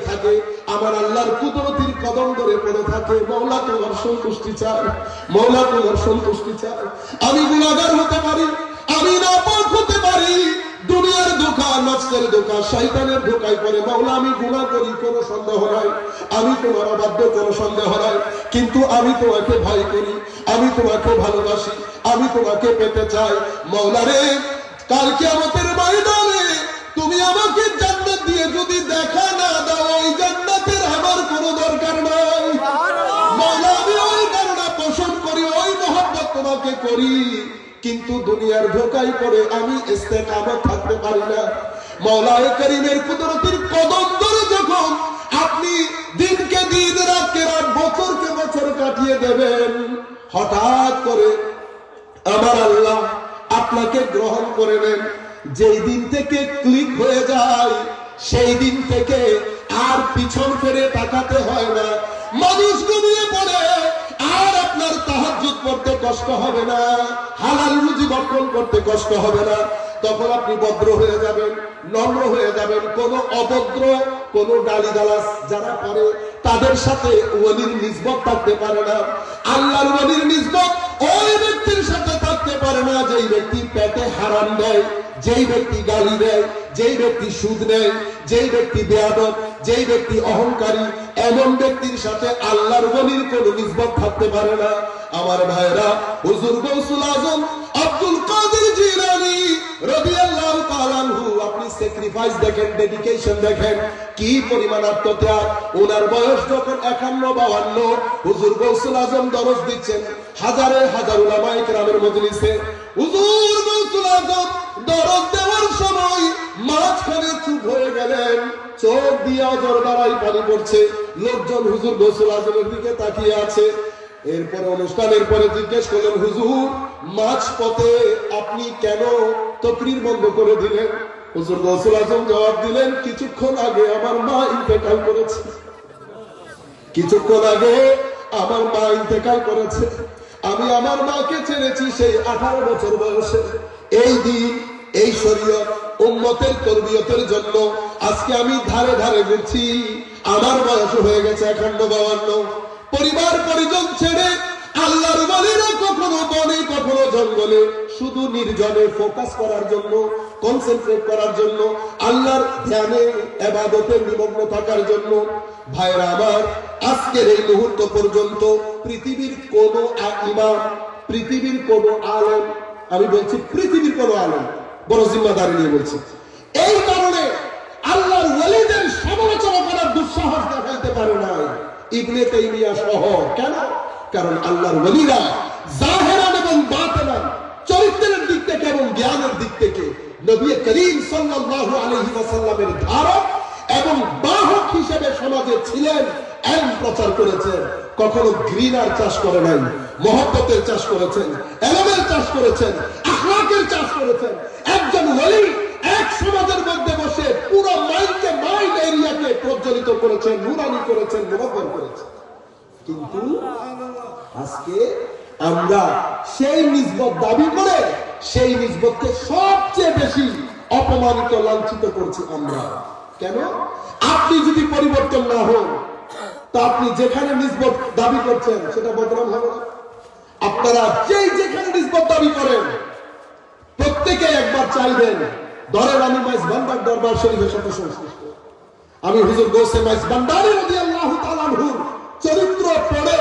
থাকে আমার আল্লাহর কুদরতির কদম ধরে পড়ে থাকে, মওলা তোমার সন্তুষ্টি চাই, মওলা তোমার সন্তুষ্টি চাই। আমি গুনাহগার হতে পারি, আমি নাপাক হতে পারি, দুনিয়ার ধোঁকা, নফসের ধোঁকা, শয়তানের ধোঁকায় পড়ে মওলা আমি গুনাহ করি, কোনো সন্দেহ নাই, আমি তোমার অবাধ্য, কোনো সন্দেহ নাই, কিন্তু আমি তোমাকে ভয় করি, আমি তোমাকে ভালোবাসি, আমি তোমাকে পেতে চাই। মওলা রে, কাল কিয়ামতের ময়দানে তুমি আমাকে জান্নাত দিয়ে যদি দেখা না দাও, ওই জান্নাতের আমার কোনো দরকার নাই। মওলা আমি ওই কারণে পোষণ করি, ওই মহব্বত তোমাকে করি, কিন্তু দুনিয়ার ধোঁকায় পড়ে আমি ইস্তেকামত থাকতে পারি না। মওলায়ে করিমের কুদরতের কদম ধরে যখন আপনি দিনকে দিন, রাতকে রাত, বছরকে বছর কাটিয়ে দেবেন, হঠাৎ করে আমার আল্লাহ আপনাকে গ্রহণ করে নেন। যেই দিন থেকে ক্লিক হয়ে যায়, সেই দিন থেকে আর পিছন ফিরে তাকাতে হয় না। মানুষ ঘুমিয়ে পড়ে, আর আপনার তাহাজ্জুদ পড়তে কষ্ট হবে না, হালাল রুজি বক্ষণ করতে কষ্ট হবে না। তখন আপনি ভদ্র হয়ে যাবেন, নম্র হয়ে যাবেন। কোন অভদ্র, কোন গালিগালাজ যারা করে তাদের সাথে ওলির নিসবত থাকতে পারে না। আল্লাহর ওলির নিসবত ওই ব্যক্তির সাথে থাকতে পারে না যেই ব্যক্তি পেটে হারাম দেয়, যেই ব্যক্তি গালি দেয়, যেই ব্যক্তি সুদ নেয়, যেই ব্যক্তি বেয়াদব, যেই ব্যক্তি অহংকারী, এমন ব্যক্তির সাথে আল্লাহর ওলির কোন নিসবত থাকতে পারে না। আমার ভাইরা, হুজুর গৌসুল আজম আব্দুল কাদের জিলানী রাদিয়াল্লাহু তাআলা আনহু, আপনি স্যাক্রিফাইস দেখেন, ডেডিকেশন দেখেন, কি পরিমাণ আত্মত্যাগ। ওনার বয়স যখন 51-52, হুজুর গৌসুল আজম দরজ দিচ্ছেন হাজারে হাজার উলামায়ে কেরামের মজলিসে। হুজুর গৌসুল আজম দরজ দেওয়ার সময় মাঝখানে চুপ হয়ে গেলেন, চোখ দিয়ে অজর দ্বারাই পানি পড়ছে, লোকজন হুজুর গৌসুল আজমের দিকে তাকিয়ে আছে। এরপরে অনুষ্ঠানের পরে জিজ্ঞেস করলেন, হুজুর মাঝ পথে আপনি কেন তকরির বন্ধ করে দিলেন? হুজুর গৌসুল আজম জবাব দিলেন, কিছুক্ষণ আগে আমার মা ইন্তেকাল করেছে, কিছুক্ষণ আগে আমার মা ইন্তেকাল করেছে। আমি আমার মাকে ছেড়েছি সেই 18 বছর বয়সে। এই দিন, এই শরীয়ত, উম্মতের তরবিয়তের জন্য আজকে আমি ধারে ধারে ঘুরছি। আমার বয়স হয়ে গেছে 51-52। পরিবার পরিজন ছেড়ে আল্লাহর ওলিরা কখনো বনে, কখনো জঙ্গলে, শুধু নির্জনে ফোকাস করার জন্য কনসেন্ট্রেট করার জন্য, আল্লাহর ধ্যানে ইবাদতে নিমগ্ন থাকার জন্য। ভাইরা আমার, আজকের এই মুহূর্ত পর্যন্ত পৃথিবীর কোন ইমাম, পৃথিবীর কোন আলেম, আমি বলছি পৃথিবীর কোন আলেম, বড় জিম্মাদারি নিয়ে বলছি, এই কারণে আল্লাহর ওয়ালিদের সমালোচনা করার দুঃসাহস দেখাইতে পারে নাই ইবনে তাইমিয়া সহ। কেন? কারণ আল্লাহর ওয়ালিরা জাহেরান এবং বাতিনান, চরিত্রের দিক থেকে এবং জ্ঞানের দিক থেকে নবী করিম সাল্লাল্লাহু আলাইহি ওয়াসাল্লামের ধারক এবং বাহক হিসেবে সমাজে ছিলেন, ইলম প্রচার করেছেন। কখনো ঘৃণার চাষ করে নাই, মহব্বতের চাষ করেছেন, ইলমের চাষ করেছেন, আখলাকের চাষ করেছেন। একজন ওলি এক সমাজের মধ্যে বসে পুরো মাইল এরিয়াকে প্রজ্বলিত করেছেন, নুরানি করেছেন, মুনাব্বর করেছেন। কিন্তু আজকে আমরা সেই নিসবত দাবি করে সেই নিসবতকে সবচেয়ে বেশি অপমানিত, লাঞ্ছিত করছি আমরা। কেন? আপনি যদি পরিবর্তন না হন, তা আপনি যেখানে নিসবত দাবি করছেন সেটা বদনাম হবে না? আপনারা যেখানে নিসবত দাবি করেন প্রত্যেকে একবার চাইবেন, ধরেন আমি মাইজ ভান্ডার দরবার শরীফের সাথে সংশ্লিষ্ট, আমি হুজুর গৌসে মাইজ ভান্ডারী রাদিয়াল্লাহু তাআলা আনহুর চরিত্র পড়ে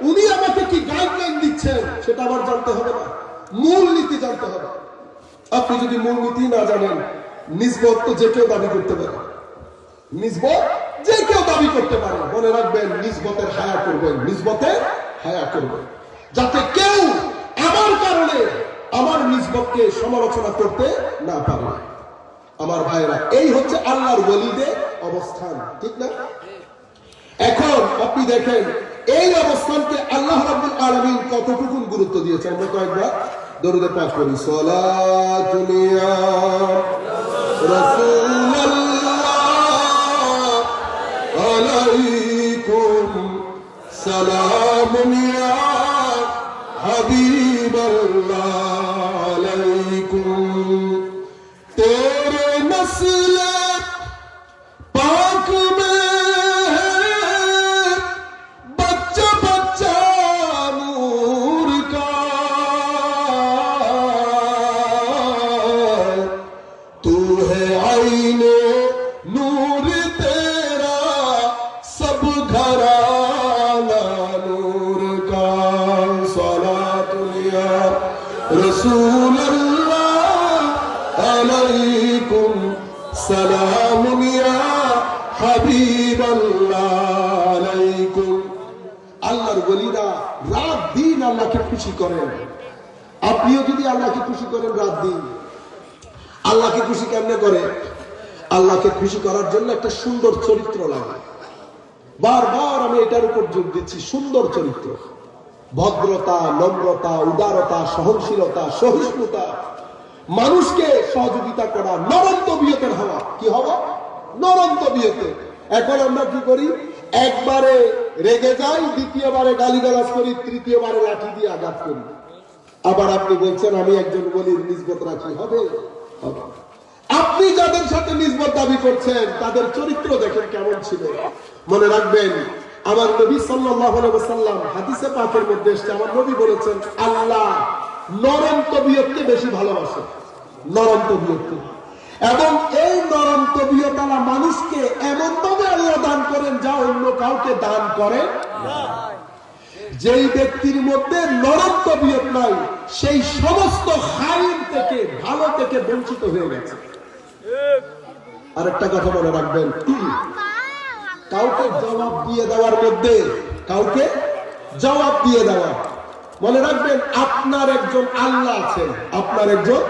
উনি আমাকে কি গাইডলাইন দিচ্ছেন সেটা আমার জানতে হবে না, মূল নীতি জানতে হবে। আপনি যদি মূল নীতি না জানেন, নিসবত তো যে কেউ দাবি করতে পারে, নিসবত যে কেউ দাবি করতে পারে। মনে রাখবেন, নিসবতের হায়া করবেন, নিসবতের হায়া করবেন, যাতে কেউ আমার কারণে আমার নিসবতকে সমালোচনা করতে না পারে। আমার ভাইরা, এই হচ্ছে আল্লাহর ওয়ালিদের অবস্থান, ঠিক না? এখন আপনি দেখেন এই অবস্থানকে আল্লাহ রাব্বুল আলামিন কতটুকু গুরুত্ব দিয়েছেন। আমরা কয়েকবার দরুদে পাক করি, সালাতুল ইয়া রাসূলুল্লাহ আলাইকুম সালামুন ইয়া হাবিবাল্লাহ আলাইকুম তেরে নসল পাক মে সালামুন ইয়া হাবিবাল্লাহ আলাইকুম। আল্লাহর ওয়ালিরা রাত দিন আল্লাহকে খুশি করেন। আপনিও যদি আল্লাহকে খুশি করেন রাত দিন, আল্লাহকে খুশি কেমনে করে? আল্লাহকে খুশি করার জন্য একটা সুন্দর চরিত্র লাগে। বারবার আমি এটার উপর জোর দিচ্ছি, সুন্দর চরিত্র, ভদ্রতা, নম্রতা, উদারতা, সহনশীলতা, সহিষ্ণুতা, মানুষকে সহযোগিতা করা, নরম তবিয়তের হওয়া। কি হওয়া? নরম তবিয়তের। এখন আমরা কি করি? একবারে রেগে যাই, দ্বিতীয়বারে গালিগালাজ করি, তৃতীয়বারে লাঠি দিয়ে আঘাত করি। আবার আপনি বলছেন আমি একজন ওলির নিসবত রাখি, হবে? আপনি যাদের সাথে নিসবত দাবি করছেন তাদের চরিত্র দেখেন কেমন ছিল। মনে রাখবেন, আমার নবী সাল্লাল্লাহু আলাইহি ওয়াসাল্লাম হাদিসে পাকের মধ্যে এসেছে, আমার নবী বলেছেন আল্লাহ নরম তবিয়তকে বেশি ভালোবাসে, নরম তবিয়তকে। এবং এই নরম তবিয়তওয়ালা মানুষকে এমন ভাবে আল্লাহ দান করেন যা অন্য কাউকে দান করেন না। যেই ব্যক্তির মধ্যে নরম তবিয়ত নাই, সেই সমস্ত খাইর থেকে, ভালো থেকে বঞ্চিত হয়ে গেছে। আরেকটা কথা মনে রাখবেন, কাউকে জবাব দিয়ে দেওয়ার মধ্যে, কাউকে জবাব দিয়ে দেওয়া, মনে রাখবেন আপনার একজন আল্লাহ আছেন, আপনার একজন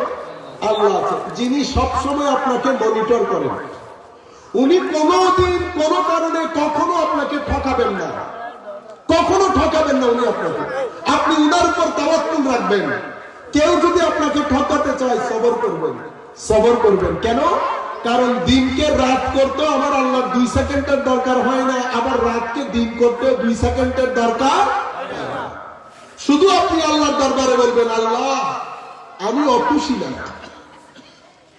আল্লাহ আছেন যিনি সবসময় আপনাকে মনিটর করেন। উনি কোনোদিন কোনো কারণে কখনো আপনাকে ঠকাবেন না, কখনো ঠকাবেন না উনি আপনাকে। আপনি উনার উপর তাওয়াক্কুল রাখবেন। কেউ যদি আপনাকে ঠকাতে চায়, সবর করবেন, সবর করবেন। কেন? কারণ দিনকে রাত করতে আমার আল্লাহর 2 সেকেন্ডের দরকার হয় না, আবার রাতকে দিন করতে 2 সেকেন্ডের দরকার। শুধু আপনি আল্লাহর দরবারে বলবেন, আল্লাহ আমি অখুশি না।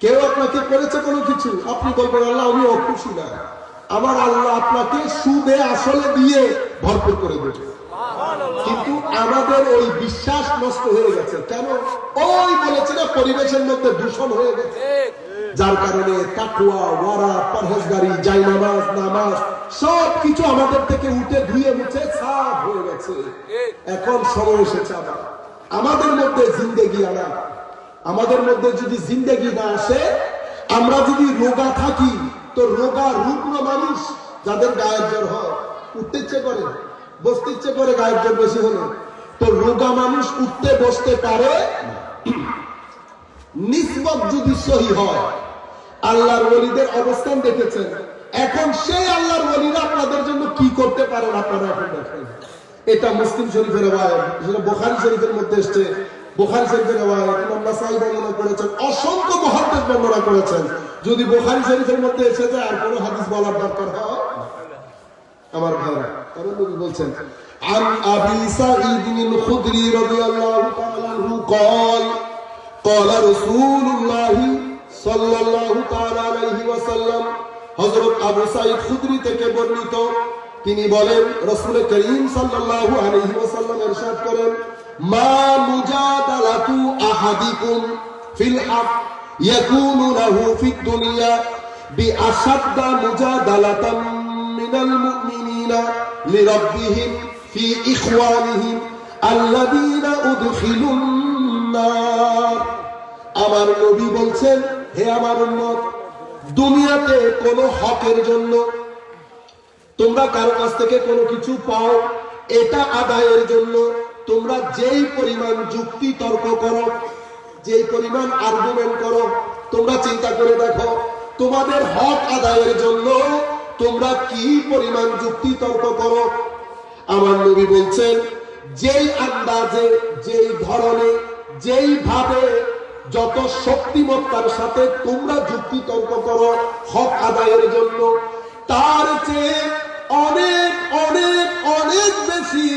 কেউ আপনাকে করেছে কোনো কিছু, আপনি বলবেন আল্লাহ আমি অখুশি না, আমার আল্লাহ আপনাকে সুদে আসলে দিয়ে ভরপুর করে দেবে। কিন্তু আমাদের ওই বিশ্বাস নষ্ট হয়ে গেছে। কেন? ওই বলেছে না, পরিবেশের মধ্যে দূষণ হয়ে গেছে। যার কারণে তাকওয়া, ওয়ারা, পরহেজগারি, জায়নামাজ, নামাজ সবকিছু আমাদের থেকে উঠে ধুয়ে মুছে সাফ হয়ে গেছে। এখন সময় এসেছে আমাদের মধ্যে জিন্দেগি আনা। আমাদের মধ্যে যদি জিন্দেগি না আসে, আমরা যদি রোগা থাকি, তো রোগা রুগ্ন মানুষ যাদের গায়ের জ্বর হয়, উঠতে ইচ্ছে করে, বসতে ইচ্ছে করে, গায়ের জ্বর বেশি হলে, তো রোগা মানুষ উঠতে বসতে পারে। নিসবত যদি সহি হয়, আল্লাহর ওলিদের অবস্থান দেখেছেন, এখন সেই আল্লাহর ওলিরা আপনাদের জন্য কি করতে পারেন আপনারা এখন দেখেন। এটা মুসলিম শরীফের রিওয়ায়াত, যেটা বুখারী শরীফের মধ্যে এসেছে। বুখারী শরীফের রিওয়ায়াত ইমাম নাসাঈ বর্ণনা করেছেন, অসংখ্য মুহাদ্দিস বর্ণনা করেছেন। যদি বুখারী শরীফের মধ্যে এসে যায়, আর কোনো হাদিস বলার দরকার হয় আমার ভাইরা। কারণ নবী বলছেন, আন আবি সাঈদ আল-খুদরি রাদিয়াল্লাহু তাআলা আনহু قال قال رسول الله সাল্লাল্লাহু তাআলা আলাইহি ওয়াসাল্লাম, হযরত আবু সাঈদ খুদরি থেকে বর্ণিত, তিনি বলেন রাসূল করিম সাল্লাল্লাহু আলাইহি ওয়াসাল্লাম ইরশাদ করেন, মা মুজাদালাতু আহাদিকুম ফিল হক ইয়াকুনু লাহু ফিদ দুনিয়া বিআশাদ্দা মুজাদালাতাম মিনাল মুমিনিনা লিরাব্বিহিম ফি ইখওয়ানিহিম আল্লাযীনা উদখিলুন নার। আমার নবী বলছেন, হে আমার উম্মত, দুনিয়াতে কোনো হকের জন্য তোমরা কারো কাছ থেকে কোনো কিছু পাও, এটা আদায়ের জন্য তোমরা যেই পরিমাণ যুক্তি তর্ক করো, যেই পরিমাণ আর্গুমেন্ট করো, তোমরা চিন্তা করে দেখো, তোমাদের হক আদায়ের জন্য তোমরা কি পরিমাণ যুক্তি তর্ক করো। আমার নবী বলছেন, যেই আন্দাজে, যেই ধরনে, যেই ভাবে, যত শক্তিমত্তার সাথে তোমরা যুক্তি তর্ক করো হক আদায়ের জন্য, তার চেয়ে অনেক অনেক অনেক বেশি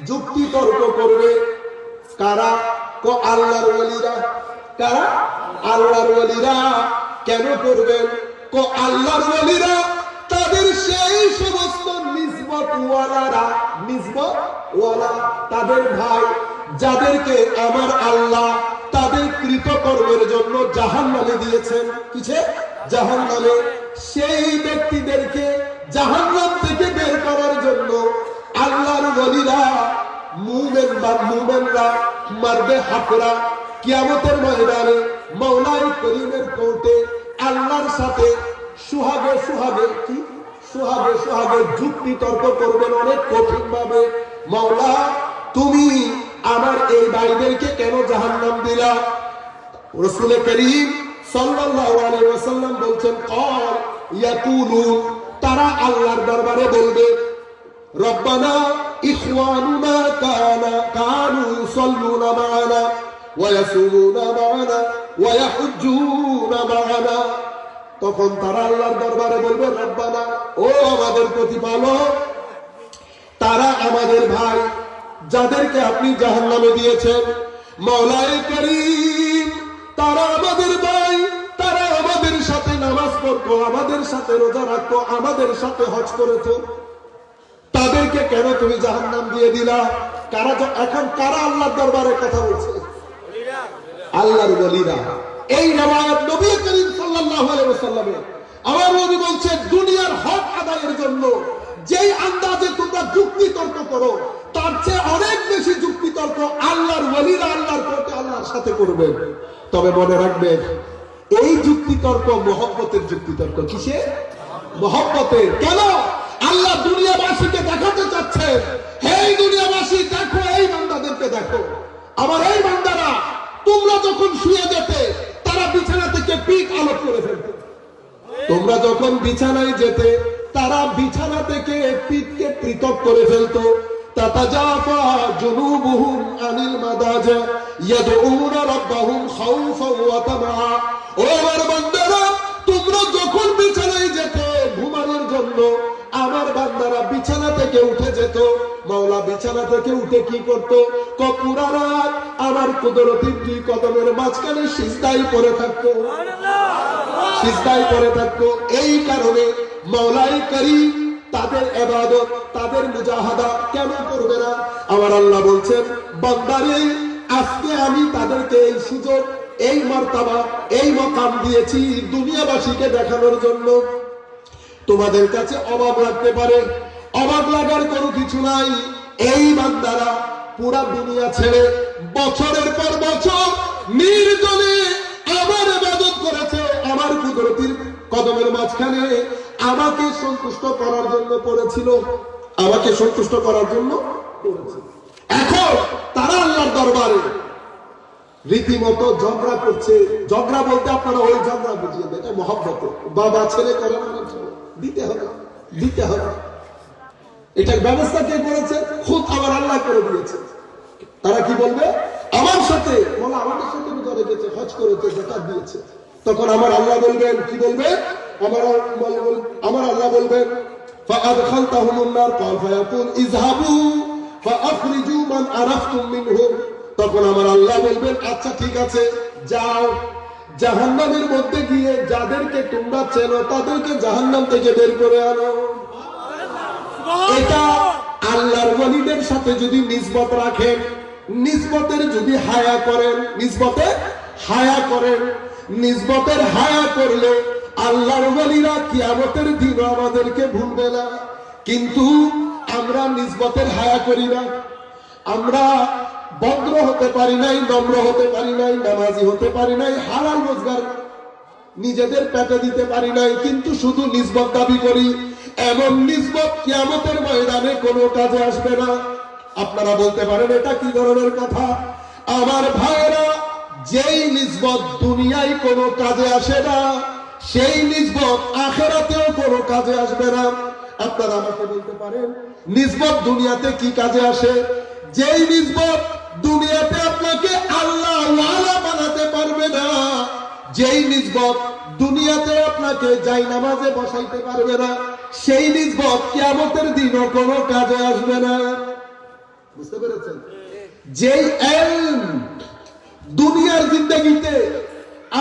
যুক্তি তর্ক করবে কারা? আল্লাহর ওলিরা। কারা? আল্লাহর ওলিরা। কেন করবেন? আল্লাহর ওলিরা তাদের সেই সমস্ত নিসবত ওয়ালা, তাদের ভাই, যাদেরকে আমার আল্লাহ তাদের কৃতকর্মের জন্য জাহান্নামে দিয়েছেন। কিসে? জাহান্নামে। সেই ব্যক্তিদেরকে জাহান্নাম থেকে বের করার জন্য আল্লাহর ওলিরা, মুমিনরা, মারবে হাকরা কিয়ামতের ময়দানে মাওলাই করিমের কোর্টে আল্লাহর সাথে সুহাগে যুক্তি তর্ক করবেন অনেক কঠিন ভাবে। মাওলা, তুমি আমার এই ভাইদেরকে কেন জাহান্নাম দিলা? রাসূল করিম সাল্লাল্লাহু আলাইহি ওয়াসাল্লাম বলছেন, ক্বাল ইয়াকুলুন, তারা আল্লাহর দরবারে বলবে, রব্বানা ইখওয়ানুনা কানু ইউসাল্লুনা মা'ানা ওয়া ইয়াসুমুনা মা'ানা ওয়া ইয়াহুজ্জুনা মা'ানা। তখন তারা আল্লাহর দরবারে বলবে, রব্বানা, ও আমাদের প্রতিপালক, তারা আমাদের ভাই, যাদেরকে আপনি জাহান্নামে দিয়েছেন। মাওলাই করিম, তারা আমাদের ভাই, তারা আমাদের সাথে নামাজ পড়তো, আমাদের সাথে রোজা রাখতো, আমাদের সাথে হজ করেতো, তাদেরকে কেন তুমি জাহান্নাম দিয়ে দিলা? এখন কারা আল্লাহর দরবারে কথা বলছে? আল্লাহর ওলিরা। এই রিওয়ায়াত নবী করিম সাল্লাল্লাহু আলাইহি ওয়াসাল্লামের। আমার নবী বলছে, দুনিয়ার হক আদায়ের জন্য যেই আন্দাজে তোমরা যুক্তি তর্ক করো, তার চেয়ে অনেক বেশি যুক্তি তর্ক আল্লাহর ওলিরা আল্লাহর কোর্টে আল্লাহর সাথে করবেন। তবে মনে রাখবেন, এই যুক্তি তর্ক মহব্বতের যুক্তি তর্ক। কিসে? মহব্বতের। কেন? আল্লাহ দুনিয়াবাসীকে দেখাতে চাচ্ছে, হে দুনিয়াবাসী, দেখো এই বান্দাদেরকে দেখো, আমার এই বান্দারা তোমরা যখন শুয়ে যেতে তারা বিছানা থেকে পিঠ আলোক করে ফেলতো। তোমরা যখন বিছানায় যেতে তারা বিছানা থেকে পিঠকে পৃথক করে ফেলতো। তাতাজাফা জুনুবুহুম আনিল মাদাজি ইয়াদউনা রাব্বাহুম খাউফান ওয়া তামআ। ও আমার বান্দারা, তোমরা যখন বিছানায় যেতে ঘুমানোর জন্য, আমার বান্দারা বিছানা থেকে উঠে যেত। মাওলা বিছানা থেকে উঠে কি করতো? পুরা রাত আমার কুদরতি দুই কদমের মাঝখানে সিজদায় পড়ে থাকতো, সিজদায় পড়ে থাকতো। এই কারণে মাওলাই করিম তাদের ইবাদত, তাদের মুজাহাদা কেন করবে না? আমার আল্লাহ বলছেন, বান্দারে, আজকে আমি তাদেরকে এই সুযোগ, এই মার্তাবা, এই মাকাম দিয়েছি দুনিয়াবাসীকে দেখানোর জন্য। তোমাদের কাছে অবাক লাগতে পারে, অবাক লাগার কোনো কিছু নাই। এই বান্দারা পুরা দুনিয়া ছেড়ে বছরের পর বছর নির্জনে আমার ইবাদত করেছে, আমার কুদরতির কদমের মাঝখানে আমাকে সন্তুষ্ট করার জন্য পড়েছিল, আমাকে সন্তুষ্ট করার জন্য পড়েছিল। এখন তারা আল্লাহর দরবারে রীতিমতো ঝগড়া করছে। ঝগড়া বলতে আপনারা ওই ঝগড়া বুঝিয়ে দেন, এটা মহব্বতে বাবা ছেলে করে দিতে হবে, দিতে হবে। এটার ব্যবস্থা কে করেছে? খুদ আমার আল্লাহ করে দিয়েছে। তারা কি বলবে? আমার সাথে বলা, আমাদের সাথে রোজা রেখেছে, হজ করেছে, যাকাত দিয়েছে। তখন আমার আল্লাহ বলবেন, কি বলবে? আমার আল্লাহ বলবেন ফাআদখালতাহুমুন নার ক্বাল ফায়াকুল ইযহাবু ফাআখরিজু মান আরাফতুম মিনহুম। তখন আমার আল্লাহ বলবেন, আচ্ছা ঠিক আছে, যাও জাহান্নামের মধ্যে গিয়ে যাদেরকে তোমরা চেনো তাদেরকে জাহান্নাম থেকে বের করে আনো। এটা আল্লাহর ওয়ালিদের সাথে যদি নিসবত রাখেন, নিসবতের যদি হায়া করেন, নিসবতে হায়া করেন, নিসবতের হায়া করলে আল্লাহর ওয়ালিরা কিয়ামতের দিন আমাদেরকে ভুলবে না। কিন্তু আমরা নিসবতের হায়া করি না, আমরা ভদ্র হতে পারি নাই, নম্র হতে পারি নাই, নামাজি হতে পারি নাই, হালাল রোজগার নিজেদের পেটে দিতে পারি নাই, কিন্তু শুধু নিসবত দাবি করি। এমন নিসবত কিয়ামতের ময়দানে কোনো কাজে আসবে না। আপনারা বলতে পারেন এটা কি ধরনের কথা? আমার ভাইয়েরা, যেই নিসবত দুনিয়ায় কোনো কাজে আসে না, সেই নিসবত আখিরাতেও কোনো কাজে আসবে না। আপনারা আমাকে বলতে পারেন নিসবত দুনিয়াতে কি কাজে আসে? যেই নিসবত দুনিয়াতে আপনাকে আল্লাহ ওয়ালা বানাতে পারবে না, যেই নিসবত দুনিয়াতে আপনাকে জায়নামাজে বসাইতে পারবে না, সেই নিসবত কিয়ামতের দিনও কোনো কাজে আসবে না। বুঝতে পেরেছেন? যেই ইলম দুনিয়ার জিন্দেগিতে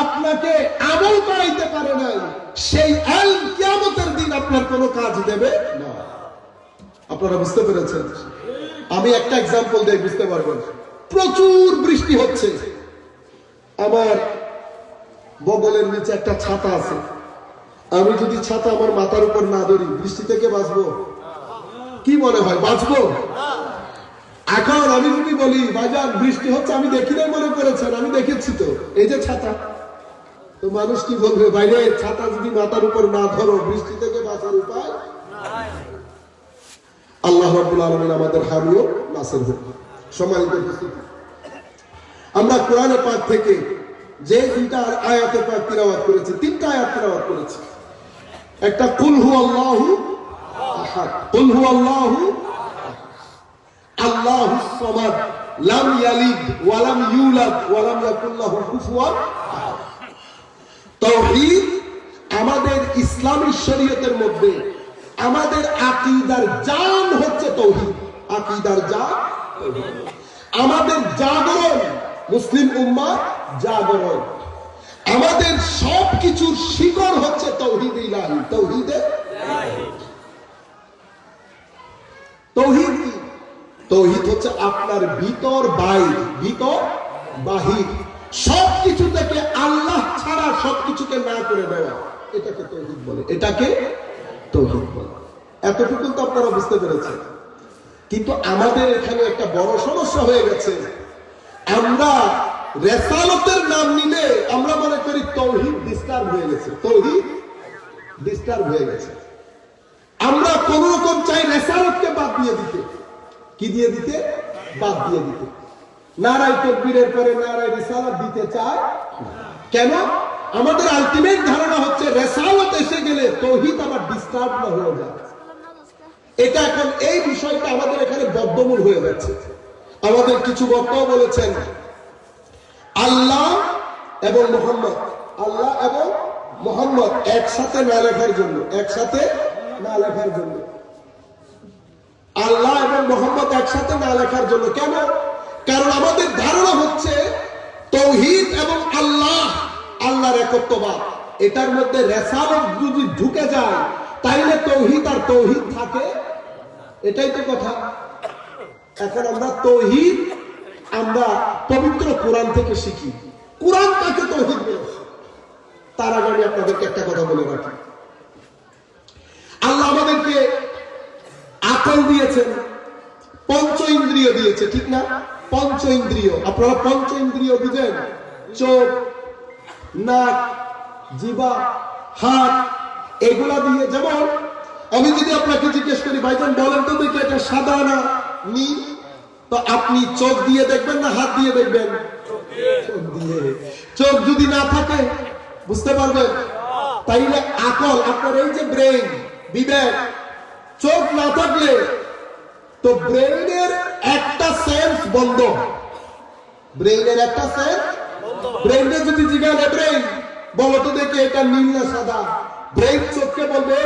আপনাকে আমল করাইতে পারে নাই, সেই ইলম কিয়ামতের দিন আপনার কোনো কাজ দেবে না। আপনারা বুঝতে পেরেছেন? আমি একটা এক্সাম্পল দেই, বুঝতে পারবেন। প্রচুর বৃষ্টি হচ্ছে, আমার বগলের নিচে একটা ছাতা আছে। আমি যদি ছাতা আমার মাথার উপর না ধরি, বৃষ্টি থেকে বাঁচবো? কি মনে হয় বাঁচবো? এখন আমি যদি বলি ভাইজান বৃষ্টি হচ্ছে, আমি দেখি নাই মনে করেছেন? আমি দেখেছি তো, এই যে ছাতা। তো মানুষ কি বলবে? বাইরে ছাতা যদি মাথার উপর না ধরো, বৃষ্টি থেকে বাঁচার উপায়? আল্লাহ রাব্বুল আলামিন আমাদের হারিও নাসির হোক। সম্মানিত উপস্থিতি, আমরা কোরআনে পাক থেকে যে দুইটা আয়াতে পাক তিলাওয়াত করেছি, তিনটা আয়াত তিলাওয়াত করেছি। একটা কুল হুয়াল্লাহু আহাদ, কুল হুয়াল্লাহু আল্লাহুস সামাদ, লাম ইয়ালিদ ওয়া লাম ইউলাদ ওয়া লাম ইয়াকুল লাহু কুফুয়ান আহাদ। তাওহীদ আমাদের ইসলামী শরীয়তের মধ্যে আমাদের আকীদার জান হচ্ছে তাওহীদ। আকীদার জান তাওহীদ। আমাদের জাগরণ, মুসলিম উম্মাহ জাগরণ, আমাদের সবকিছুর শিকড় হচ্ছে তাওহীদ ইলাহি। তাওহীদে ইলাহি। তাওহীদ কি? তাওহীদ হচ্ছে আপনার ভিতর বাইর, ভিতর বাহির সবকিছু থেকে আল্লাহ ছাড়া সবকিছুকে না করে দেওয়া, এটাকে তাওহীদ বলে। এটাকে তাওহীদ বলে। এতটুকু তো আপনারা বুঝতে পেরেছেন। কিন্তু আমাদের এখানে একটা বড় সমস্যা হয়ে গেছে, আমরা রিসালাতের নাম নিলে আমরা মনে করি তাওহীদ ডিস্টার্ব হয়ে গেছে, তাওহীদ ডিস্টার্ব হয়ে গেছে। আমরা কোন রকম চাই রিসালাতকে বাদ দিয়ে দিতে। কি দিয়ে দিতে? বাদ দিয়ে দিতে। নারায়ে তাকবীরের পরে নারায়ে রিসালাত দিতে চায়। কেন? আমাদের আলটিমেট ধারণা হচ্ছে রিসালাত এসে গেলে তাওহীদ আবার ডিস্টার্ব না হয়ে যায়। এটা এখন এই বিষয়টা আমাদের এখানে বদ্ধমূল হয়ে যাচ্ছে। আমাদের কিছু বক্তাও বলেছেন আল্লাহ এবং মুহাম্মদ, আল্লাহ এবং মুহাম্মদ একসাথে না লেখার জন্য, একসাথে না লেখার জন্য, আল্লাহ এবং মুহাম্মদ একসাথে না লেখার জন্য। কেন? কারণ আমাদের ধারণা হচ্ছে তাওহীদ এবং আল্লাহ, আল্লাহর একত্ববাদ, এটার মধ্যে রিসালাত যদি ঢুকে যায় তাইলে তাওহীদ আর তাওহীদ থাকে। এটাই তো কথা। এখন আমরা তাওহীদ আমরা পবিত্র কোরআন থেকে শিখি, কোরআন তাকে তৌহিদ বলেছে। তার আগে আমি আপনাদেরকে একটা কথা বলে রাখি, আল্লাহ আমাদেরকে আকল দিয়েছেন, পঞ্চ ইন্দ্রিয় দিয়েছে, ঠিক না? পঞ্চ ইন্দ্রিয়, আপনারা পঞ্চ ইন্দ্রিয় বুঝেন? চোখ, নাক, জিহ্বা, হাত, এগুলা দিয়ে। যেমন আমি যদি আপনাকে জিজ্ঞেস করি, ভাইজান বলেন তো দেখি এটা সাদা না নীল, তো আপনি চোখ দিয়ে দেখবেন না হাত দিয়ে দেখবেন? চোখ দিয়ে। চোখ যদি না থাকে বুঝতে পারবেন? তাইলে আকল, আপনার এই যে ব্রেইন, বিবেক, চোখ না থাকলে তো ব্রেইনের একটা সেন্স বন্ধ। ব্রেইনের একটা সেন্স, ব্রেইনে যদি জিজ্ঞাসা ব্রেইন বলো তো দেখি এটা নীল না সাদা, ব্রেইন চোখকে বলবে